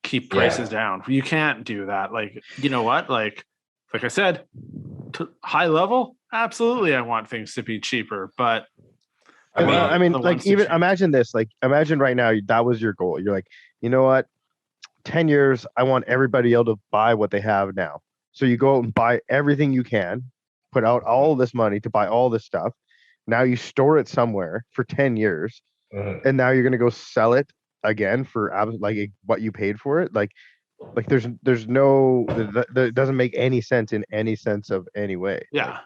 keep prices down. You can't do that. Like, you know what? Like I said, high level, absolutely, I want things to be cheaper. But I mean, like even imagine this. Like, imagine right now that was your goal. You're like, you know what? 10 years, I want everybody able to buy what they have now. So you go out and buy everything you can, put out all this money to buy all this stuff. Now you store it somewhere for 10 years, and now you're gonna go sell it again for like what you paid for it. Like there's no that doesn't make any sense in any sense of any way. Yeah.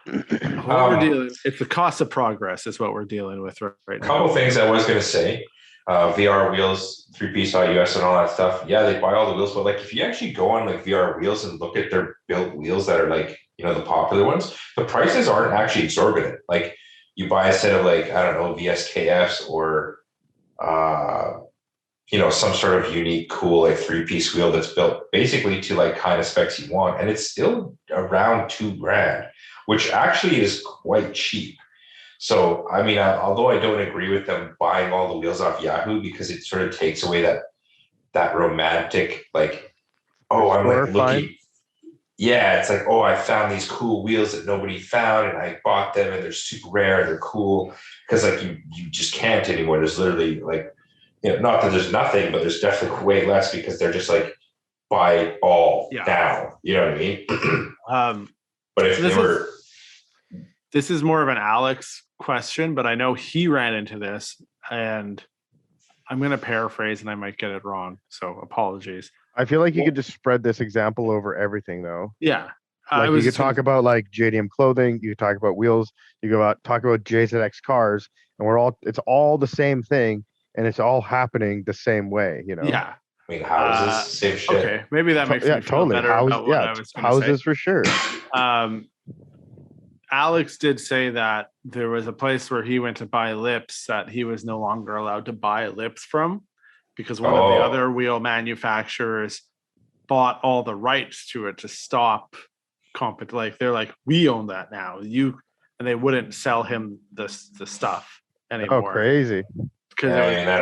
We're dealing. It's the cost of progress is what we're dealing with right now. A couple things I was gonna say. VR wheels, 3P.US and all that stuff. Yeah, they buy all the wheels, but like if you actually go on like VR wheels and look at their built wheels that are like, you know, the popular ones, the prices aren't actually exorbitant. Like you buy a set of like, I don't know, VSKFs or you know, some sort of unique, cool like 3-piece wheel that's built basically to like kind of specs you want, and it's still around $2,000, which actually is quite cheap. So, I mean, although I don't agree with them buying all the wheels off Yahoo because it sort of takes away that romantic, like, oh, I'm like looking. Yeah, it's like, oh, I found these cool wheels that nobody found, and I bought them, and they're super rare, and they're cool. Because like you just can't anymore. There's literally like, you know, not that there's nothing, but there's definitely way less because they're just like buy all now. You know what I mean? But if they were. This is more of an Alex question, but I know he ran into this, and I'm going to paraphrase and I might get it wrong. So apologies. I feel like you could just spread this example over everything though. Yeah. Like you could talk about like JDM clothing, you could talk about wheels, you could talk about JZX cars, and it's all the same thing, and it's all happening the same way, you know? Yeah. I mean, houses, same shit. Okay. Maybe that makes me feel better about what I was going to say. Houses for sure. Alex did say that there was a place where he went to buy lips that he was no longer allowed to buy lips from because one of the other wheel manufacturers bought all the rights to it to stop like they're like, we own that now. And they wouldn't sell him the stuff anymore. Oh, crazy. Because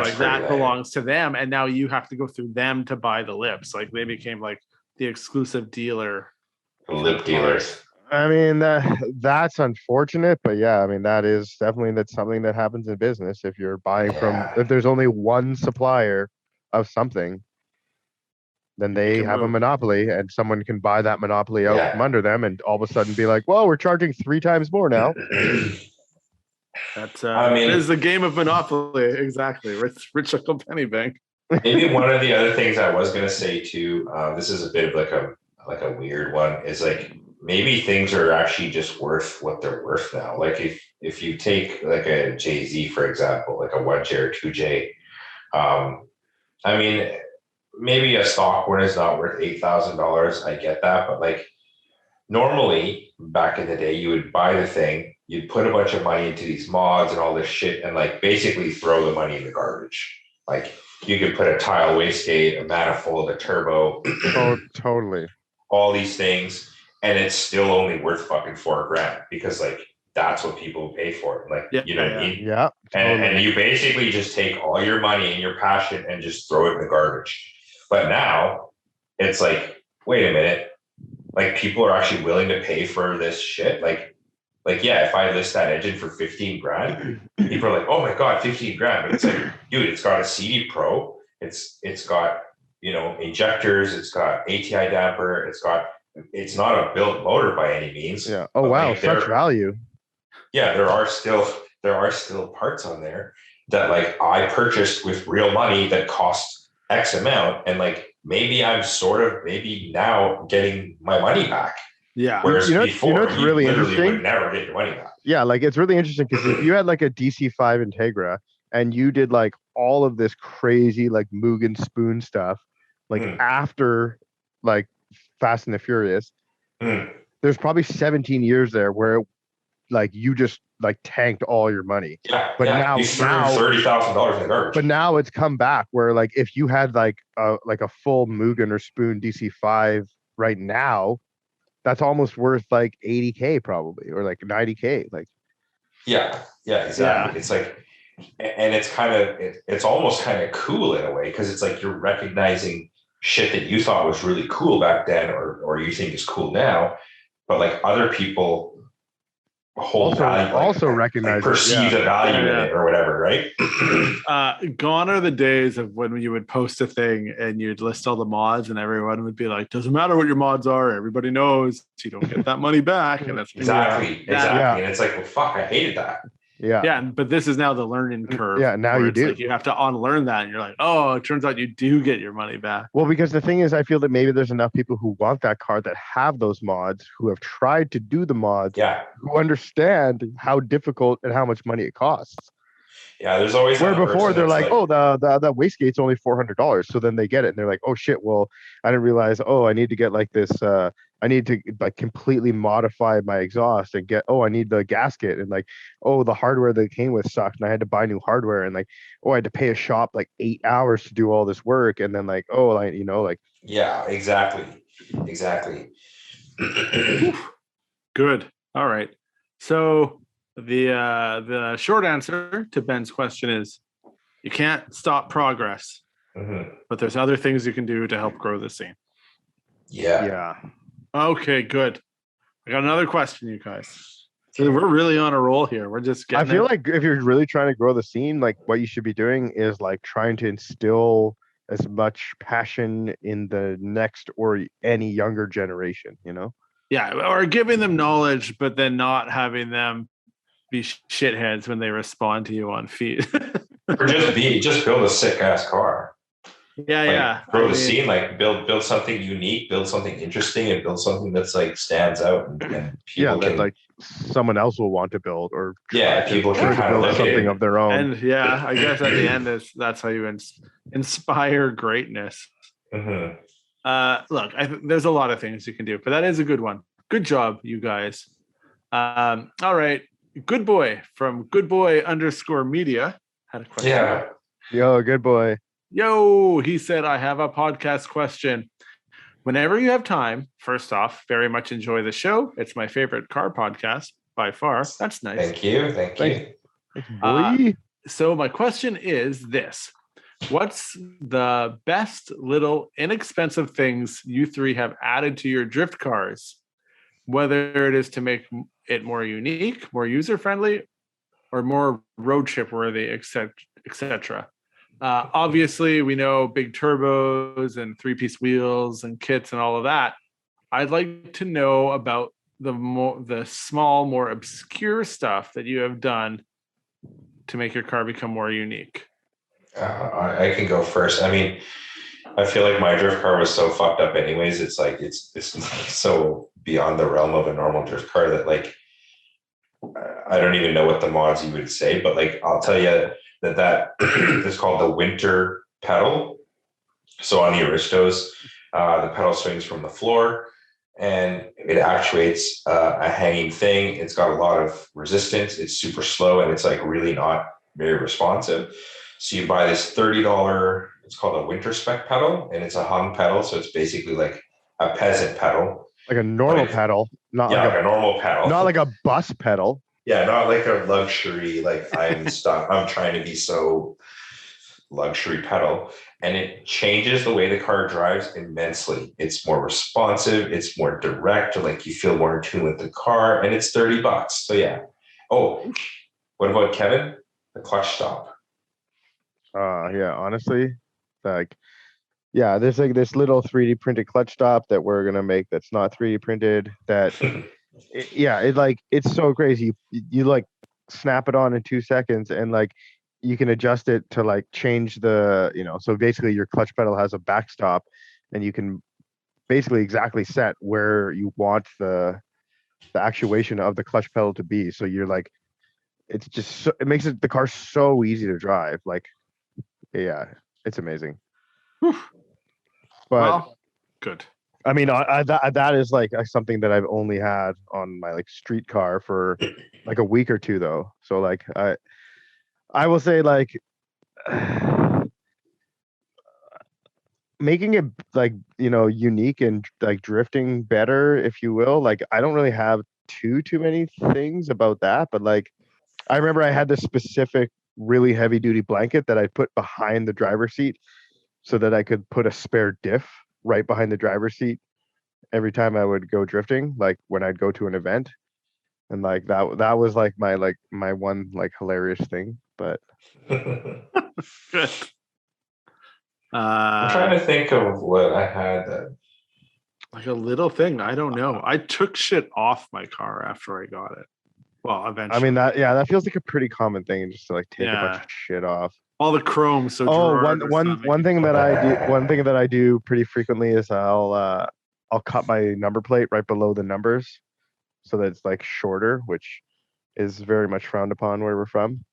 like that belongs to them, and now you have to go through them to buy the lips. Like they became like the exclusive dealer. Lip dealers. I mean, that's unfortunate, but yeah, I mean, that's something that happens in business. If you're buying if there's only one supplier of something, then they have a monopoly, and someone can buy that monopoly out from under them, and all of a sudden be like, well, we're charging 3 times more now. That's it is the game of Monopoly. Exactly. Rich Uncle Penny Bank. Maybe one of the other things I was going to say too, this is a bit of like a weird one, is like, maybe things are actually just worth what they're worth now. Like if you take like a JZ, for example, like a 1J or 2J, I mean, maybe a stock one is not worth $8,000. I get that. But like normally back in the day, you would buy the thing, you'd put a bunch of money into these mods and all this shit and like basically throw the money in the garbage. Like you could put a tile wastegate, a manifold, a turbo. Oh, totally. All these things. And it's still only worth fucking $4,000 because like that's what people pay for it. Like, you know what I mean? Yeah. Totally. And you basically just take all your money and your passion and just throw it in the garbage. But now it's like, wait a minute, like people are actually willing to pay for this shit. Like yeah, if I list that engine for $15,000, people are like, oh my god, $15,000. But it's like, dude, it's got a CD Pro, it's got, you know, injectors, it's got ATI damper, it's got it's not a built motor by any means. Yeah. Oh but, wow, like, such value. Yeah, there are still parts on there that like I purchased with real money that cost X amount, and like maybe I'm maybe now getting my money back. Yeah. Whereas before, it's you really literally interesting? would never get your money back. Yeah, like it's really interesting because if you had like a DC5 Integra and you did like all of this crazy like Mugen spoon stuff, like after like Fast and the Furious, there's probably 17 years there where like you just like tanked all your money. Yeah, but now you threw $30,000 in the garbage. But now it's come back where like if you had like a full Mugen or spoon DC5 right now, that's almost worth like 80K probably, or like 90K. Like yeah, exactly. It's like, and it's kind of it's almost kind of cool in a way, because it's like you're recognizing shit that you thought was really cool back then, or you think is cool now, but like other people recognize perceive the value in it or whatever, right? Gone are the days of when you would post a thing and you'd list all the mods and everyone would be like, doesn't matter what your mods are, everybody knows you don't get that money back. And that's exactly. And it's like, well, fuck, I hated that. Yeah, but this is now the learning curve. Yeah, now you do. Like you have to unlearn that, and you're like, oh, it turns out you do get your money back. Well, because the thing is, I feel that maybe there's enough people who want that car that have those mods, who have tried to do the mods, who understand how difficult and how much money it costs. Yeah, there's always where before they're like, oh, the wastegate's only $400, so then they get it and they're like, oh shit, well, I didn't realize, oh, I need to get like this. I need to like completely modify my exhaust and get, oh, I need the gasket, and like, oh, the hardware that came with sucked and I had to buy new hardware, and like, oh, I had to pay a shop like 8 hours to do all this work, and then like, oh, like, you know, like, yeah, exactly. Good. All right. So the short answer to Ben's question is you can't stop progress, but there's other things you can do to help grow the scene. Yeah. Okay, good. I got another question, you guys. So we're really on a roll here. We're just getting I feel like if you're really trying to grow the scene, like what you should be doing is like trying to instill as much passion in the next or any younger generation, you know? Yeah, or giving them knowledge, but then not having them be shitheads when they respond to you on feed. Or just build a sick ass car. Yeah. Grow the scene, like build something unique, build something interesting, and build something that's like stands out, and people that like someone else will want to build, or people can kind of build something of their own. And I guess at the end that's how you inspire greatness. Look, there's a lot of things you can do, but that is a good one. Good job, you guys. All right. Good boy from goodboy_media had a question. Yeah. Yo, good boy. Yo, he said, I have a podcast question. Whenever you have time, first off, very much enjoy the show. It's my favorite car podcast by far. That's nice. Thank you. Thanks, boy. So my question is this. What's the best little inexpensive things you three have added to your drift cars? Whether it is to make it more unique, more user-friendly, or more road trip worthy, etc. Obviously, we know big turbos and 3-piece wheels and kits and all of that. I'd like to know about the small, more obscure stuff that you have done to make your car become more unique. I can go first. I mean, I feel like my drift car was so fucked up anyways. It's like it's so beyond the realm of a normal drift car that like I don't even know what the mods you would say, but like I'll tell you that is called the winter pedal. So on the Aristos, the pedal swings from the floor and it actuates a hanging thing. It's got a lot of resistance. It's super slow and it's like really not very responsive. So you buy this $30, it's called a winter spec pedal, and it's a hung pedal. So it's basically like a peasant pedal. Like a normal pedal. Like a normal pedal. Not like a bus pedal. Yeah, not like a luxury, like I'm trying to be so luxury pedal. And it changes the way the car drives immensely. It's more responsive, it's more direct, like you feel more in tune with the car, and it's $30. So yeah. Oh, what about Kevin? The clutch stop. Yeah, honestly, like Yeah, there's like this little 3D printed clutch stop that we're gonna make that's not 3D printed. It's so crazy. You like snap it on in 2 seconds, and like you can adjust it to like change the, so basically your clutch pedal has a backstop, and you can basically exactly set where you want the actuation of the clutch pedal to be. So you're like, it's just it makes the car so easy to drive. Like, yeah, it's amazing. Whew. But Well, good. I mean, that is like something that I've only had on my like street car for like a week or two though. So like I will say like making it like, unique and like drifting better, if you will. Like I don't really have too many things about that, but like I remember I had this specific really heavy duty blanket that I put behind the driver's seat so that I could put a spare diff right behind the driver's seat every time I would go drifting, like when I'd go to an event. And like that was like my one like hilarious thing. But Good. I'm trying to think of what I had that. Like a little thing. I don't know. I took shit off my car after I got it. Well, eventually. I mean that feels like a pretty common thing, just to like take a bunch of shit off. All the chrome. So one thing that I do pretty frequently is I'll cut my number plate right below the numbers so that it's like shorter, which is very much frowned upon where we're from.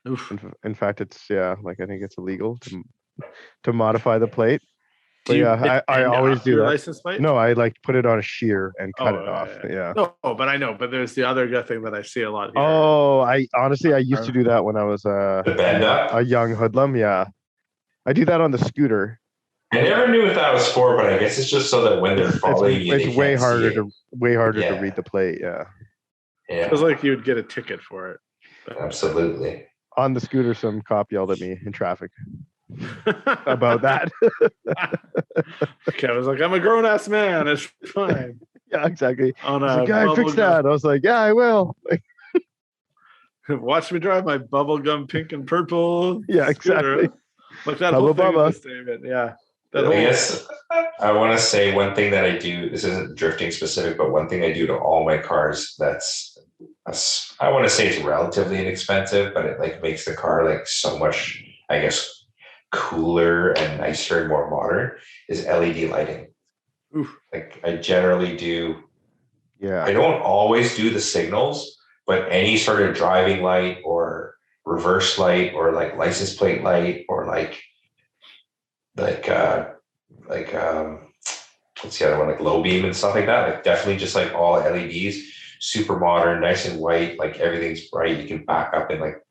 Oof. In fact, it's like I think it's illegal to modify the plate. But Do you I always do your that. license plate? No, I like put it on a shear and cut it off. Yeah. No, but I know. But there's the other good thing that I see a lot here. Oh, I used to do that when I was a young hoodlum. Yeah, I do that on the scooter. I never knew what that was for, but I guess it's just so that when they're following you, it's way harder to read the plate. Yeah. It was like you'd get a ticket for it. Absolutely. On the scooter, some cop yelled at me in traffic about that. Okay, I was like, I'm a grown ass man. It's fine. Yeah, exactly. I fix that. I was like, yeah, I will. Watch me drive my bubblegum pink and purple. Yeah, exactly. Like that whole thing is a statement. Yeah. I guess I want to say one thing that I do. This isn't drifting specific, but one thing I do to all my cars I want to say it's relatively inexpensive, but it like makes the car like so much, I guess, cooler and nicer and more modern is LED lighting. Oof. Like I generally do. Yeah. I don't always do the signals, but any sort of driving light or reverse light or like license plate light or like what's the other one, like low beam and stuff like that, like definitely just like all LEDs, super modern, nice and white, like everything's bright. You can back up in like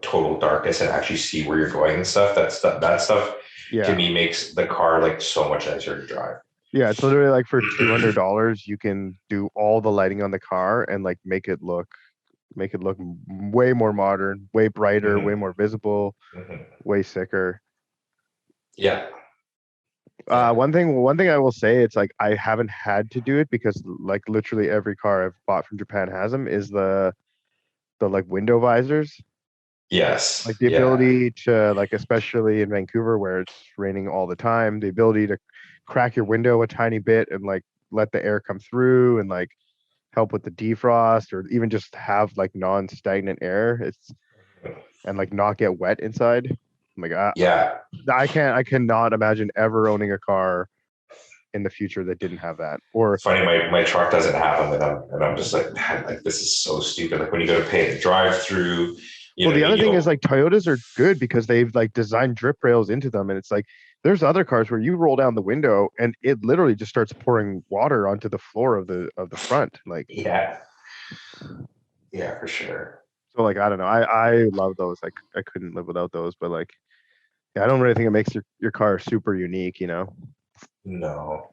total darkness and actually see where you're going and stuff. That stuff to me makes the car like so much nicer to drive. Yeah, it's literally like for $200 you can do all the lighting on the car and like make it look way more modern, way brighter, way more visible, way sicker. Yeah. One thing I will say, it's like I haven't had to do it because like literally every car I've bought from Japan has them, is the like window visors. Yes. Like the ability to, like, especially in Vancouver where it's raining all the time, the ability to crack your window a tiny bit and like let the air come through and like help with the defrost, or even just have like non-stagnant air. And like not get wet inside. I'm like, I cannot imagine ever owning a car in the future that didn't have that. Or it's funny, my truck doesn't have them, and I'm just like, man, like this is so stupid. Like when you go to pay the drive-through. The other thing is like Toyotas are good because they've like designed drip rails into them, and it's like there's other cars where you roll down the window and it literally just starts pouring water onto the floor of the front. Like yeah, for sure. So like I don't know, I love those. Like I couldn't live without those, but like I don't really think it makes your car super unique, No.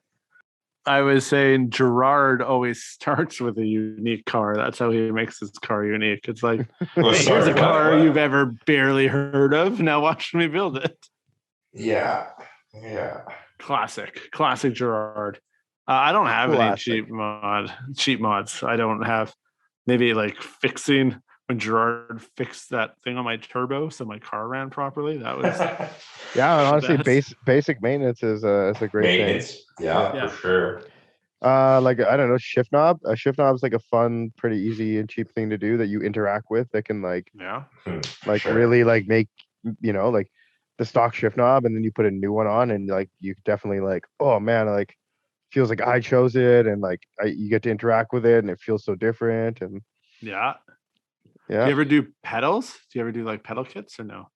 I was saying Gerard always starts with a unique car. That's how he makes his car unique. It's like, here's a car you've ever barely heard of. Now watch me build it. Yeah. Classic Gerard. I don't have any cheap mods. I don't have, maybe like fixing when Gerard fixed that thing on my turbo so my car ran properly. That was Yeah, and honestly, best. basic maintenance is a great thing. Maintenance. Yeah, Yeah. for sure. Like I don't know, shift knob. A shift knob is like a fun, pretty easy and cheap thing to do that you interact with that can like Yeah. Sure. really like make like the stock shift knob, and then you put a new one on, and like you definitely like, oh man, like feels like I chose it, and like you get to interact with it, and it feels so different, and Yeah. Do yeah, you ever do pedals? Do you ever do like pedal kits or no?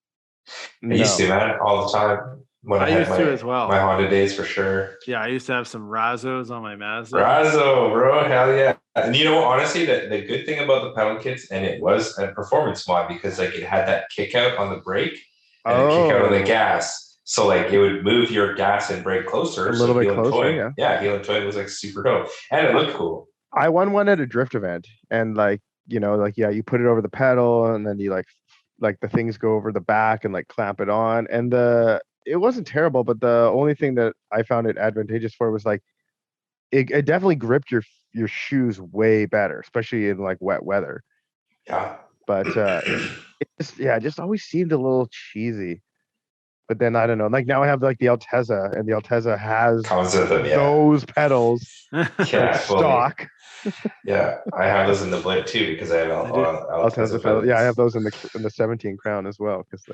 I used to, no, man, all the time when I I had used to as well. my Honda days for sure. Yeah, I used to have some Razos on my Mazda. Razzo, bro, hell yeah! And you know what? Honestly, the good thing about the pedal kits, and it was a performance mod because like it had that kick out on the brake and a kick out on the gas, so like it would move your gas and brake closer. a little bit heel and closer, towing, heel and towing was like super dope, and it looked cool. I won one at a drift event, and like you put it over the pedal, and then you like the things go over the back and like clamp it on, and it wasn't terrible, but the only thing that I found it advantageous for was like it definitely gripped your shoes way better, especially in like wet weather. Yeah, But it just always seemed a little cheesy. But then I don't know. Like now I have like the Altezza, and the Altezza has comes with them, yeah. those pedals Yeah, like stock. Yeah, I have those in the Blade too because I have Altezza pedals. Yeah, I have those in the 17 Crown as well because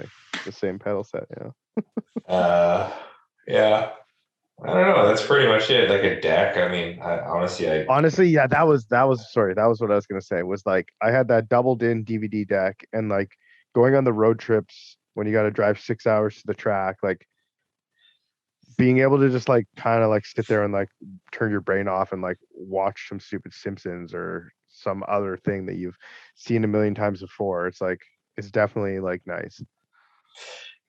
the same pedal set. Yeah. Yeah. I don't know. That's pretty much it. Like a deck. I mean, honestly, yeah, that was what I was gonna say. Was like I had that doubled in DVD deck, and like going on the road trips when you got to drive 6 hours to the track, like being able to just like kind of like sit there and like turn your brain off and like watch some stupid Simpsons or some other thing that you've seen a million times before. It's like it's definitely like nice.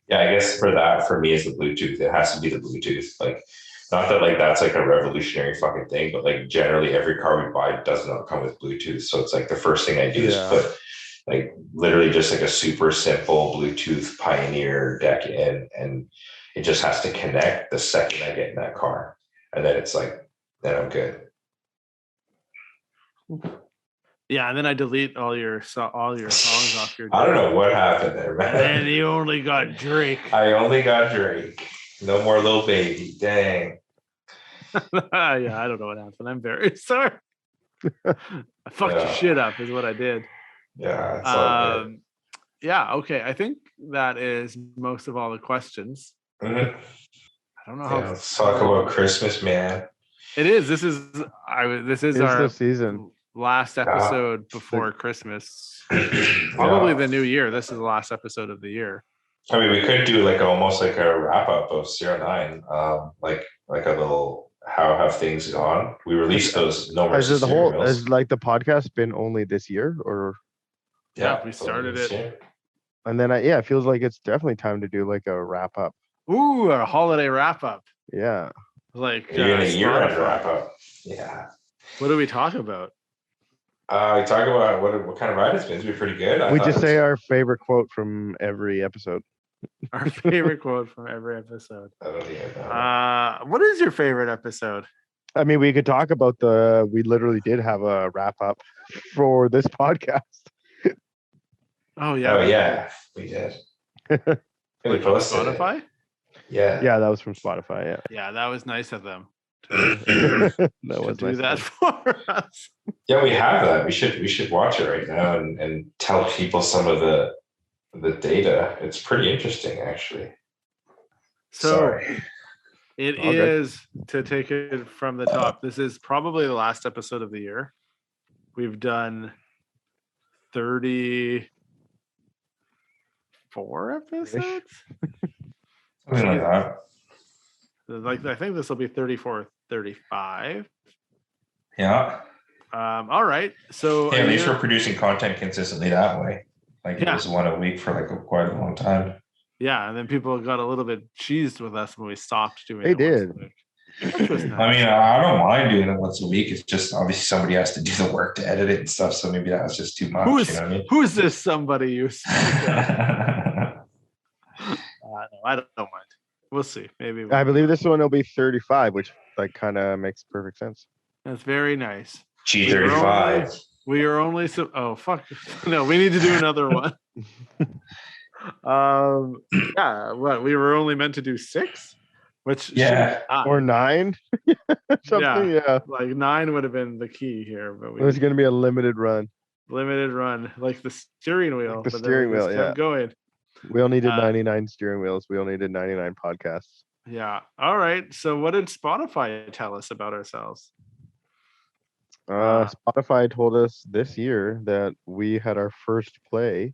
Yeah, I guess for me is the Bluetooth. It has to be the Bluetooth. Like, not that like that's like a revolutionary fucking thing, but like generally every car we buy does not come with Bluetooth. So it's like the first thing I do is put like literally just like a super simple Bluetooth Pioneer deck in, and it just has to connect the second I get in that car, and then it's like then I'm good. Yeah, and then I delete all your songs off your. I don't know what happened there, man. And you only got Drake. I only got Drake. No more Lil Baby. Dang. Yeah, I don't know what happened. I'm very sorry. I fucked your shit up, is what I did. Yeah. It's all good. Yeah. Okay. I think that is most of all the questions. Mm-hmm. I don't know how. Let's talk about Christmas, man. It is. This is our season. Last episode before Christmas. Probably the new year. This is the last episode of the year. I mean, we could do like almost like a wrap up of SerialNine, like a little how have things gone. We released those numbers. Has like the podcast been only this year, or? Yeah, we started it. Year. And then it feels like it's definitely time to do like a wrap up. Ooh, a holiday wrap up. Yeah. Like even a year-end wrap up. Yeah. What do we talk about? We talk about what kind of ride it's been. It's been pretty good. We just say our favorite quote from every episode. Our favorite quote from every episode. I don't even know. What is your favorite episode? I mean, we could talk about we literally did have a wrap up for this podcast. Oh yeah, we did. We posted Spotify? It. Yeah. Yeah, that was from Spotify. Yeah. Yeah, that was nice of them. That was do that for us. Yeah, we have that. We should watch it right now and tell people some of the data. It's pretty interesting, actually. So it is, to take it from the top, this is probably the last episode of the year. We've done 34 episodes. Something like that. Like I think this will be 34, 35. Yeah. All right. So at least we're producing content consistently that way. Like it was one a week for like quite a long time. Yeah, and then people got a little bit cheesed with us when we stopped doing it. They did. Which was nice. I mean, I don't mind doing it once a week. It's just obviously somebody has to do the work to edit it and stuff. So maybe that was just too much. You know what I mean? Who is this somebody you I don't mind. We'll see. Maybe I believe this one will be 35, which like kind of makes perfect sense. That's very nice. G35. We are only oh fuck. No, we need to do another one. Yeah, what we were only meant to do 6, which Yeah. Or 9. Something, yeah. like 9 would have been the key here, but It was going to be a limited run. limited run, like the steering wheel. the but steering then we just wheel, kept going. We only did 99 steering wheels. We only did 99 podcasts. Yeah. All right. So what did Spotify tell us about ourselves? Spotify told us this year that we had our first play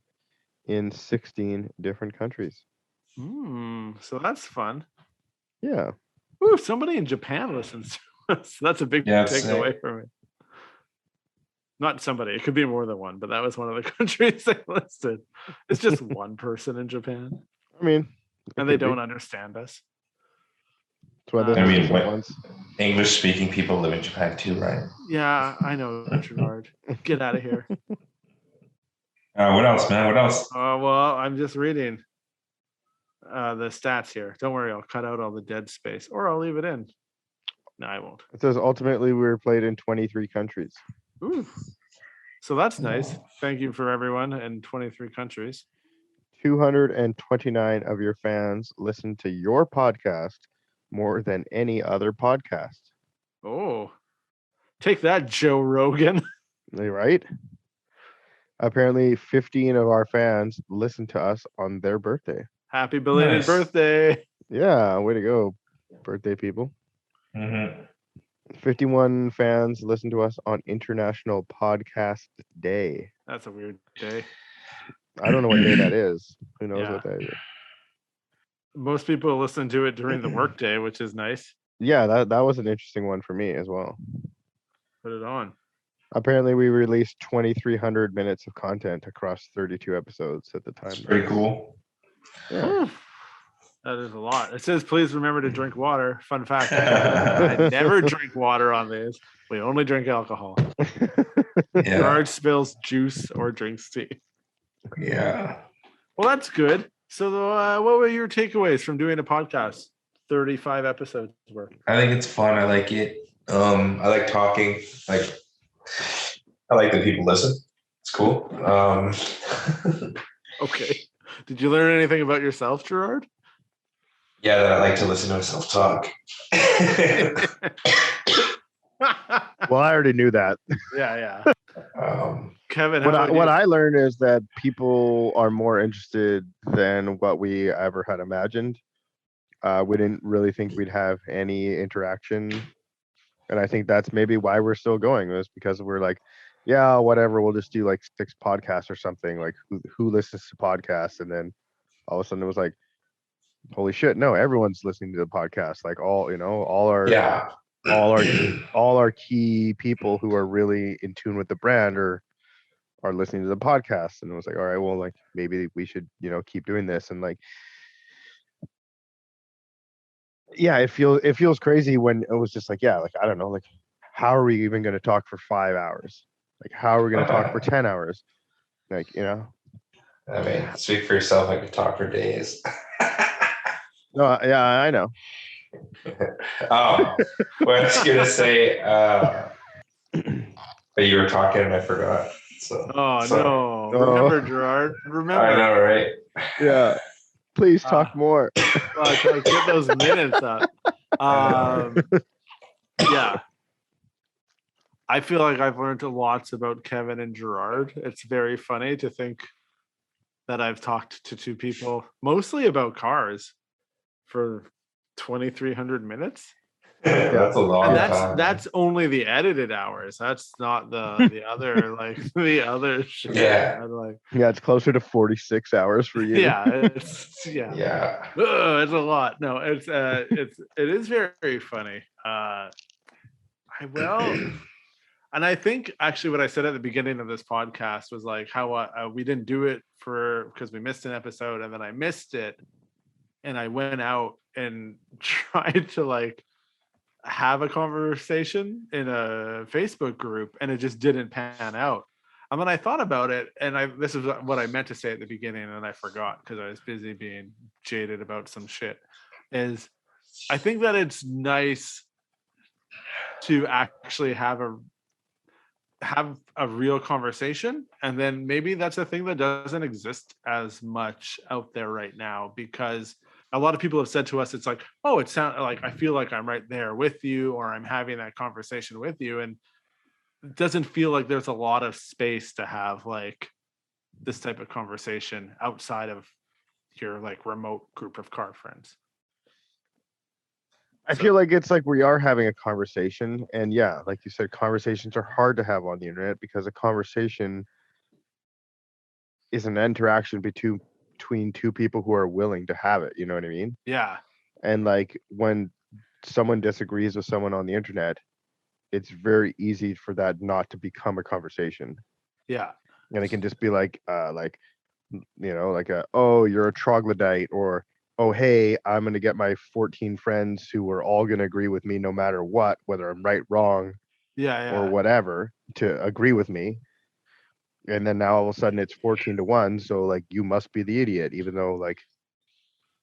in 16 different countries. So that's fun. Yeah. Ooh, somebody in Japan listens to us. That's a big takeaway for me. Not somebody. It could be more than one, but that was one of the countries they listed. It's just one person in Japan. I mean, and they don't understand us. English-speaking people live in Japan too, right? Yeah, I know, Gerard. Get out of here. What else, man? What else? Well, I'm just reading the stats here. Don't worry, I'll cut out all the dead space, or I'll leave it in. No, I won't. It says ultimately we were played in 23 countries. Ooh. So that's nice. Thank you for everyone in 23 countries. 229 of your fans listen to your podcast more than any other podcast. Oh, take that, Joe Rogan. Right? Apparently 15 of our fans listen to us on their birthday. Happy belated birthday. Yeah, way to go, birthday people. 51 fans listen to us on International Podcast Day. That's a weird day. I don't know what day that is. Who knows what that is? Most people listen to it during the workday, which is nice. Yeah, that was an interesting one for me as well. Put it on. Apparently, we released 2,300 minutes of content across 32 episodes at the time. That's pretty cool. Yeah. That is a lot. It says, please remember to drink water. Fun fact. I never drink water on these. We only drink alcohol. Gerard spills juice or drinks tea. Yeah. Well, that's good. So what were your takeaways from doing a podcast? 35 episodes worth. I think it's fun. I like it. I like talking. I like that people listen. It's cool. Okay. Did you learn anything about yourself, Gerard? Yeah, that I like to listen to myself talk. Well, I already knew that. Yeah. Kevin, what I learned is that people are more interested than what we ever had imagined. We didn't really think we'd have any interaction. And I think that's maybe why we're still going, is because we're like, yeah, whatever, we'll just do like 6 podcasts or something. Like who listens to podcasts? And then all of a sudden it was like, holy shit, no, everyone's listening to the podcast. Like all our key people who are really in tune with the brand are listening to the podcast. And it was like, all right, well, like maybe we should, keep doing this. And like, yeah, it feels crazy when it was just like, yeah, like, I don't know, like, how are we even going to talk for 5 hours? Like, how are we going to talk for 10 hours? Like, I mean, speak for yourself. I could talk for days. No, yeah, I know. What I was going to say, you were talking and I forgot. No. Remember, Gerard. Remember. I know, right? Yeah. Please talk more. Get those minutes up. Yeah. I feel like I've learned lots about Kevin and Gerard. It's very funny to think that I've talked to 2 people, mostly about cars, for 2,300 minutes. Yeah, that's a long time. That's only the edited hours. That's not the other like the other shit. Yeah. It's closer to 46 hours for you. Yeah, it's it's a lot. No, it is very, very funny. And I think actually what I said at the beginning of this podcast was like how we didn't do it because we missed an episode, and then I missed it, and I went out and tried to like have a conversation in a Facebook group, and it just didn't pan out. And then I thought about it, and this is what I meant to say at the beginning, and I forgot because I was busy being jaded about some shit. Is I think that it's nice to actually have have a real conversation. And then maybe that's a thing that doesn't exist as much out there right now, because a lot of people have said to us, it's like, oh, it sounds like I feel like I'm right there with you, or I'm having that conversation with you. And it doesn't feel like there's a lot of space to have like this type of conversation outside of your like remote group of car friends. I feel like it's like we are having a conversation, and yeah, like you said, conversations are hard to have on the internet because a conversation is an interaction between two people who are willing to have it. You know what I mean? Yeah. And like when someone disagrees with someone on the internet, it's very easy for that not to become a conversation. Yeah. And it can just be like like oh, you're a troglodyte, or oh, hey, I'm going to get my 14 friends who are all going to agree with me no matter what, whether I'm right, wrong, or whatever, to agree with me. And then now all of a sudden it's 14-1. So like, you must be the idiot, even though like,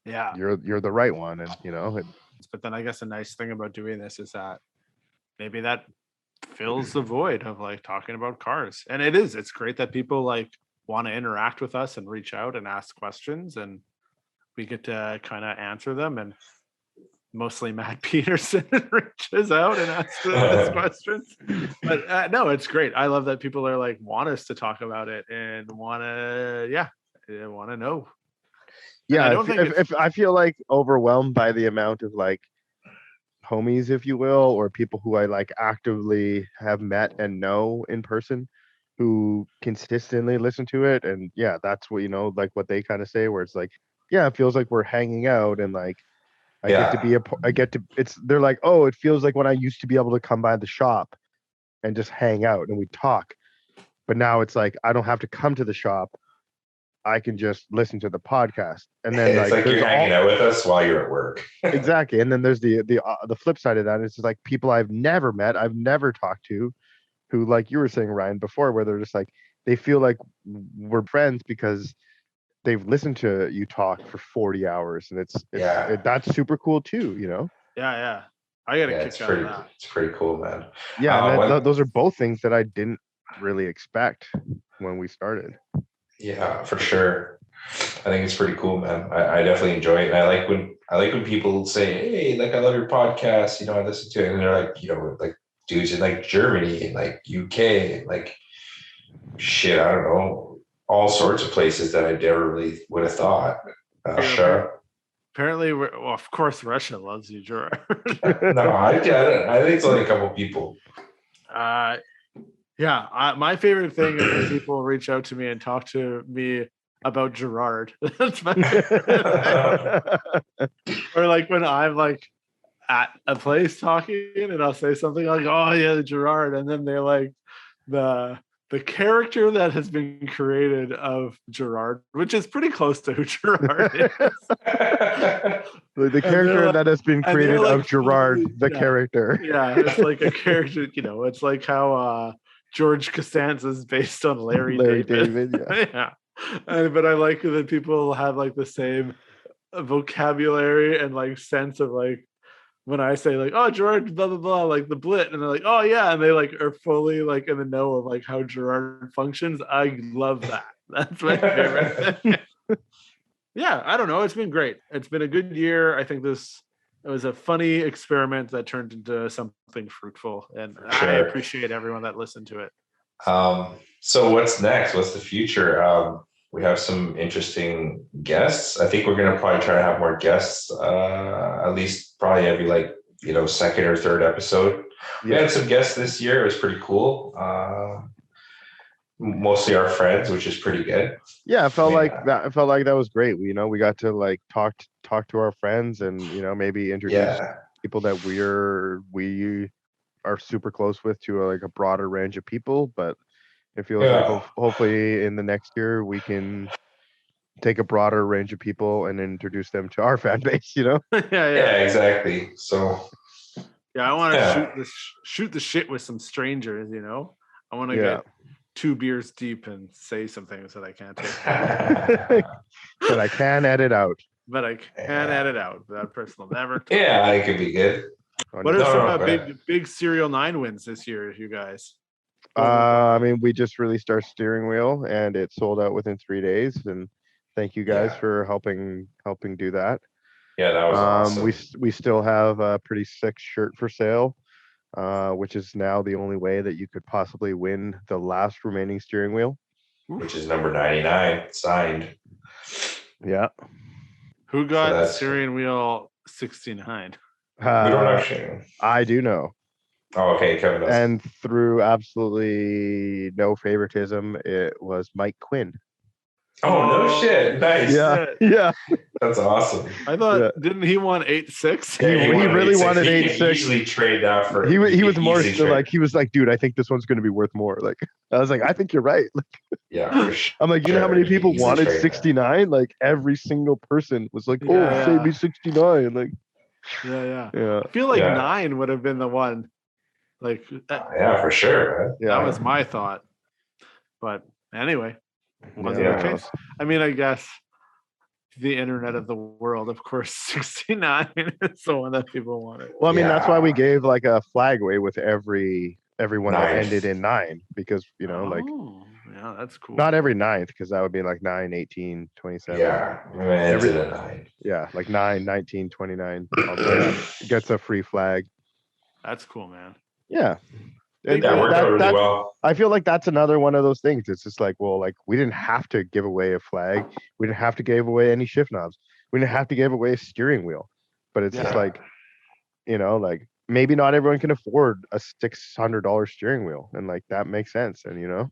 you're the right one. And but then I guess a nice thing about doing this is that maybe that fills the void of like talking about cars. And it's great that people like want to interact with us and reach out and ask questions, and we get to kind of answer them. And mostly Matt Peterson reaches out and asks us questions. But no, it's great. I love that people are like want us to talk about it and want to know. Yeah, if I feel like overwhelmed by the amount of like homies, if you will, or people who I like actively have met and know in person, who consistently listen to it, and yeah, that's what like what they kind of say, where it's like, yeah, it feels like we're hanging out, and like they're like, oh, it feels like when I used to be able to come by the shop and just hang out and we talk, but now it's like I don't have to come to the shop, I can just listen to the podcast. And then it's like you're hanging out with us while you're at work. Exactly. And then there's the flip side of that. It's just like people I've never met, I've never talked to, who, like you were saying, Ryan, before, where they're just like, they feel like we're friends because they've listened to you talk for 40 hours, and that's super cool too, Yeah. I got a kick out of that. It's pretty cool, man. Yeah, those are both things that I didn't really expect when we started. Yeah, for sure. I think it's pretty cool, man. I definitely enjoy it. And I like when people say, hey, like, I love your podcast, I listen to it, and they're like, like dudes in like Germany and like UK and like shit, I don't know, all sorts of places that I never really would have thought. Sure. Apparently, of course, Russia loves you, Gerard. No, I think it's only a couple people. My favorite thing is when people reach out to me and talk to me about Gerard. That's my favorite thing. Or like when I'm like at a place talking and I'll say something like, oh yeah, Gerard, and then they're like the character that has been created of Gerard, which is pretty close to who Gerard is. The character that has been created of Gerard, the character. Yeah, it's like a character, it's like how George Costanza is based on Larry David. Yeah. But I like that people have like the same vocabulary and like sense of like when I say like, oh, Gerard, blah, blah, blah, like the Blit, and they're like, oh yeah, and they like are fully like in the know of like how Gerard functions. I love that. That's my favorite thing. Yeah, I don't know. It's been great. It's been a good year. I think it was a funny experiment that turned into something fruitful, and sure. I appreciate everyone that listened to it. So what's next? What's the future? We have some interesting guests. I think we're going to probably try to have more guests, at least probably every second or third episode. Yeah. We had some guests this year. It was pretty cool. Mostly our friends, which is pretty good. Yeah, I felt like that was great. We got to like talk to our friends and maybe introduce people that we are super close with to a broader range of people. But it feels like hopefully in the next year we can take a broader range of people and introduce them to our fan base. Yeah, exactly. So I want to shoot the shit with some strangers. I want to get 2 beers deep and say some things that I can't take. But I can edit out. But I can edit out. That person will never talk. Yeah, it could be good. What are some big SerialNine wins this year, you guys? I mean, we just released our steering wheel, and it sold out within 3 days. And thank you guys Yeah. for helping do that. Yeah, that was awesome. We still have a pretty sick shirt for sale, which is now the only way that you could possibly win the last remaining steering wheel. Which is number 99 signed. Yeah. Who So got that's- steering wheel 69? We don't actually. I do know. Oh, okay, Kevin does. And through absolutely no favoritism, it was Mike Quinn. Oh, no shit. Nice. Yeah. Yeah. That's awesome. I thought, Yeah. didn't he want 8-6? Yeah, He really wanted He 8-6. can easily trade that for. He was can more easily still trade- like, he was like, dude, I think this one's going to be worth more. Like, I was like, I think you're right. Yeah, for sure. I'm like, you know how many You can people easily wanted trade that. 69? Like, every single person was like, oh, Yeah. save me 69. Like, Yeah. yeah. I feel like Yeah. 9 would have been the one. Like, Yeah, for sure. Man. Yeah. that was my thought. But anyway, wasn't Yeah. the case. I mean, I guess the internet of the world, of course, 69 is the one that people wanted. Well, I mean, that's why we Yeah. gave like a flag away with everyone that 9. ended in 9, because, you know, like, Oh, yeah, that's cool. not every 9th, because that would be like 9, 18, 27. Yeah, Every- ended at 9. Yeah, like 9, 19, 29. Gets a free flag. That's cool, man. Yeah. Yeah, Yeah, it worked out really well. I feel like that's another one of those things. It's just like, well, like we didn't have to give away a flag. We didn't have to give away any shift knobs. We didn't have to give away a steering wheel. But it's just Yeah. like, you know, like maybe not everyone can afford a $600 steering wheel, and like that makes sense. And you know,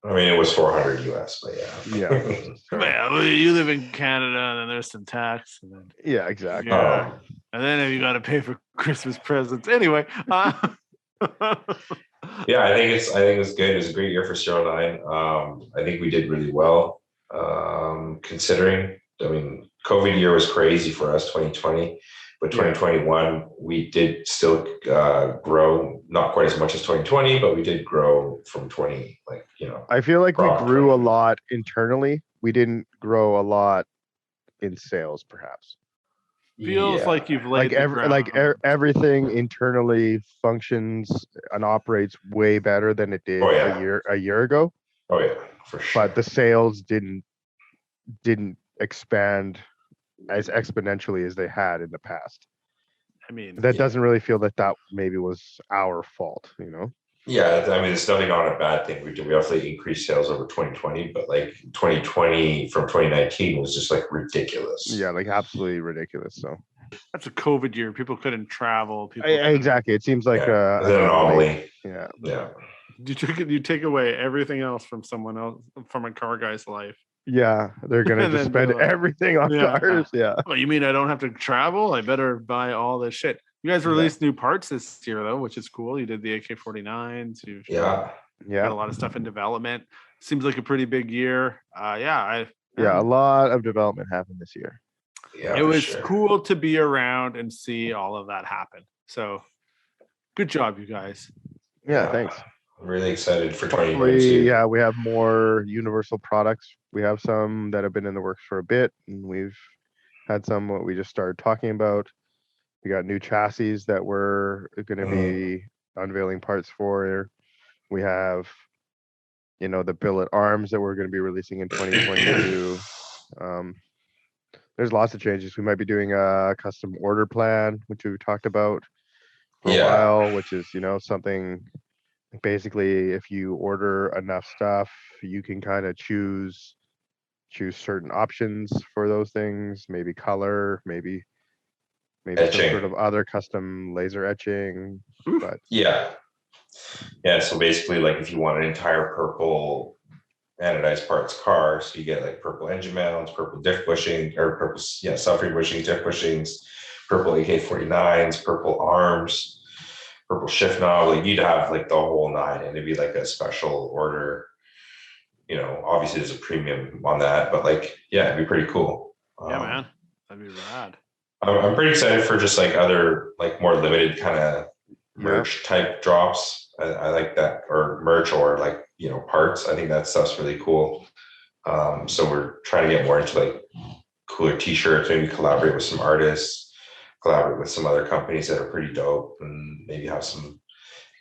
I mean, it was 400 US, but yeah. Yeah. Man, well, you live in Canada, and then there's some tax, and then yeah, exactly. Yeah. And then you got to pay for Christmas presents. Anyway, Yeah, I think it's good. It was a great year for SerialNine. I think we did really well, considering. I mean, COVID year was crazy for us, 2020, but 2021 we did still grow, not quite as much as 2020, but we did grow from 20. Like, you know, I feel like we Rock grew a trade. lot internally. We didn't grow a lot in sales, perhaps. feels yeah. like you've laid Like everything internally functions and operates way better than it did Oh, yeah. a year ago. Oh yeah, for sure. But the sales didn't expand as exponentially as they had in the past. I mean, That Yeah. doesn't really feel that maybe was our fault, you know? Yeah, I mean, it's definitely not a bad thing. We definitely increased sales over 2020, but like 2020 from 2019 was just like ridiculous. Yeah, like absolutely ridiculous. So that's a COVID year. People couldn't travel. People couldn't- exactly. It seems like Yeah, it's an anomaly. Yeah. Yeah. You take away everything else from someone else, from a car guy's life. Yeah, they're gonna And just then spend be like, everything on yeah. cars. Yeah. Oh, you mean I don't have to travel? I better buy all this shit. You guys released new parts this year, though, which is cool. You did the AK-49s. You've Yeah. got Yeah. a lot of stuff in development. Seems like a pretty big year. Yeah, a lot of development happened this year. Yeah. It for was sure. cool to be around and see all of that happen. So good job, you guys. Yeah, thanks. I'm really excited for Hopefully, 2022. yeah, we have more universal products. We have some that have been in the works for a bit, and we've had some what we just started talking about. We got new chassis that we're going to be unveiling parts for. We have, you know, the billet arms that we're going to be releasing in 2022. There's lots of changes. We might be doing a custom order plan, which we've talked about for a while, which is, you know, something basically if you order enough stuff, you can kind of choose certain options for those things, maybe color, maybe some Etching. sort of other custom laser etching. But Yeah. So basically, like if you want an entire purple anodized parts car, so you get like purple engine mounts, purple diff bushing, or purple self-free bushings, diff bushings, purple AK-49s, purple arms, purple shift knob. Like you'd have like the whole nine, and it'd be like a special order. You know, obviously there's a premium on that, but like, yeah, it'd be pretty cool. Yeah, man. That'd be rad. I'm pretty excited for just like other like more limited kind of merch type drops. I like that, or merch, or like, you know, parts. I think that stuff's really cool. So we're trying to get more into like cooler t-shirts, maybe collaborate with some artists, collaborate with some other companies that are pretty dope, and maybe have some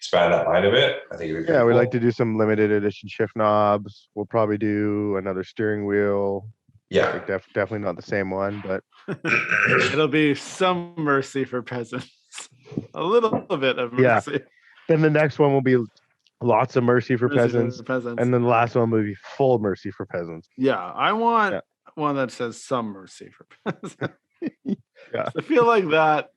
expand that line a bit, I think it'd be Yeah, pretty we'd cool. like to do some limited edition shift knobs. We'll probably do another steering wheel. Yeah. Like definitely not the same one, but It'll be some mercy for peasants. A little bit of Yeah. mercy. then the next one will be lots of mercy for Mercy peasants. for peasants. And then the last one will be full mercy for peasants. Yeah, I want Yeah. one that says some mercy for peasants. Yeah. I feel like that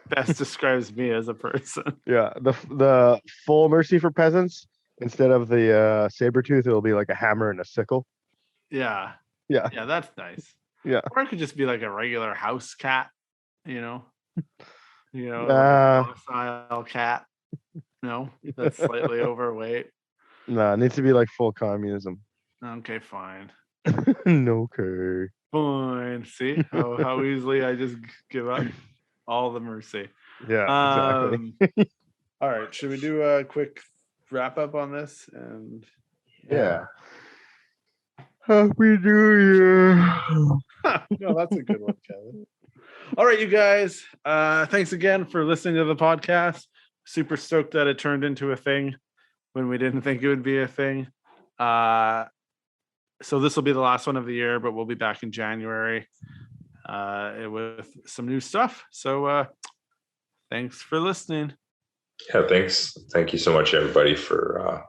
best describes me as a person. Yeah. The full mercy for peasants, instead of the saber tooth, it'll be like a hammer and a sickle. Yeah. Yeah. Yeah, that's nice. Yeah. Or it could just be like a regular house cat, you know? Like Uh, a docile cat. No, that's slightly overweight. No, it needs to be like full communism. Okay, fine. Okay. Fine. See how easily I just give up all the mercy. Yeah, exactly. All right. Should we do a quick wrap up on this? And Yeah. Happy New Year. no, that's a good one, Kevin. All right, you guys. Thanks again for listening to the podcast. Super stoked that it turned into a thing when we didn't think it would be a thing. So this will be the last one of the year, but we'll be back in January with some new stuff. So thanks for listening. Yeah, thanks. Thank you so much, everybody, for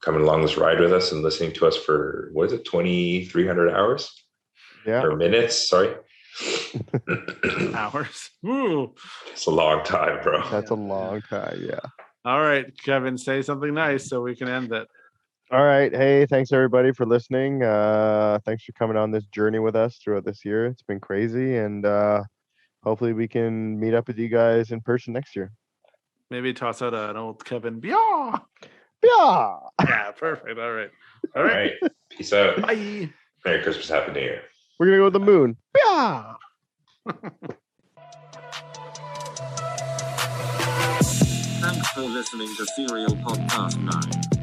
coming along this ride with us and listening to us for, what is it, 2,300 hours? Yeah. Or minutes, sorry. Hours. Ooh. It's a long time, bro. That's a long time. Yeah. All right, Kevin, say something nice so we can end it. All right. Hey, thanks everybody for listening. Thanks for coming on this journey with us throughout this year. It's been crazy, and hopefully we can meet up with you guys in person next year. Maybe toss out an old Kevin. Yeah. Yeah. Yeah, perfect. All right. All right. Peace out. Bye. Merry Christmas, Happy New Year. We're gonna go to the moon. Yeah. Thanks for listening to Serial Podcast 9.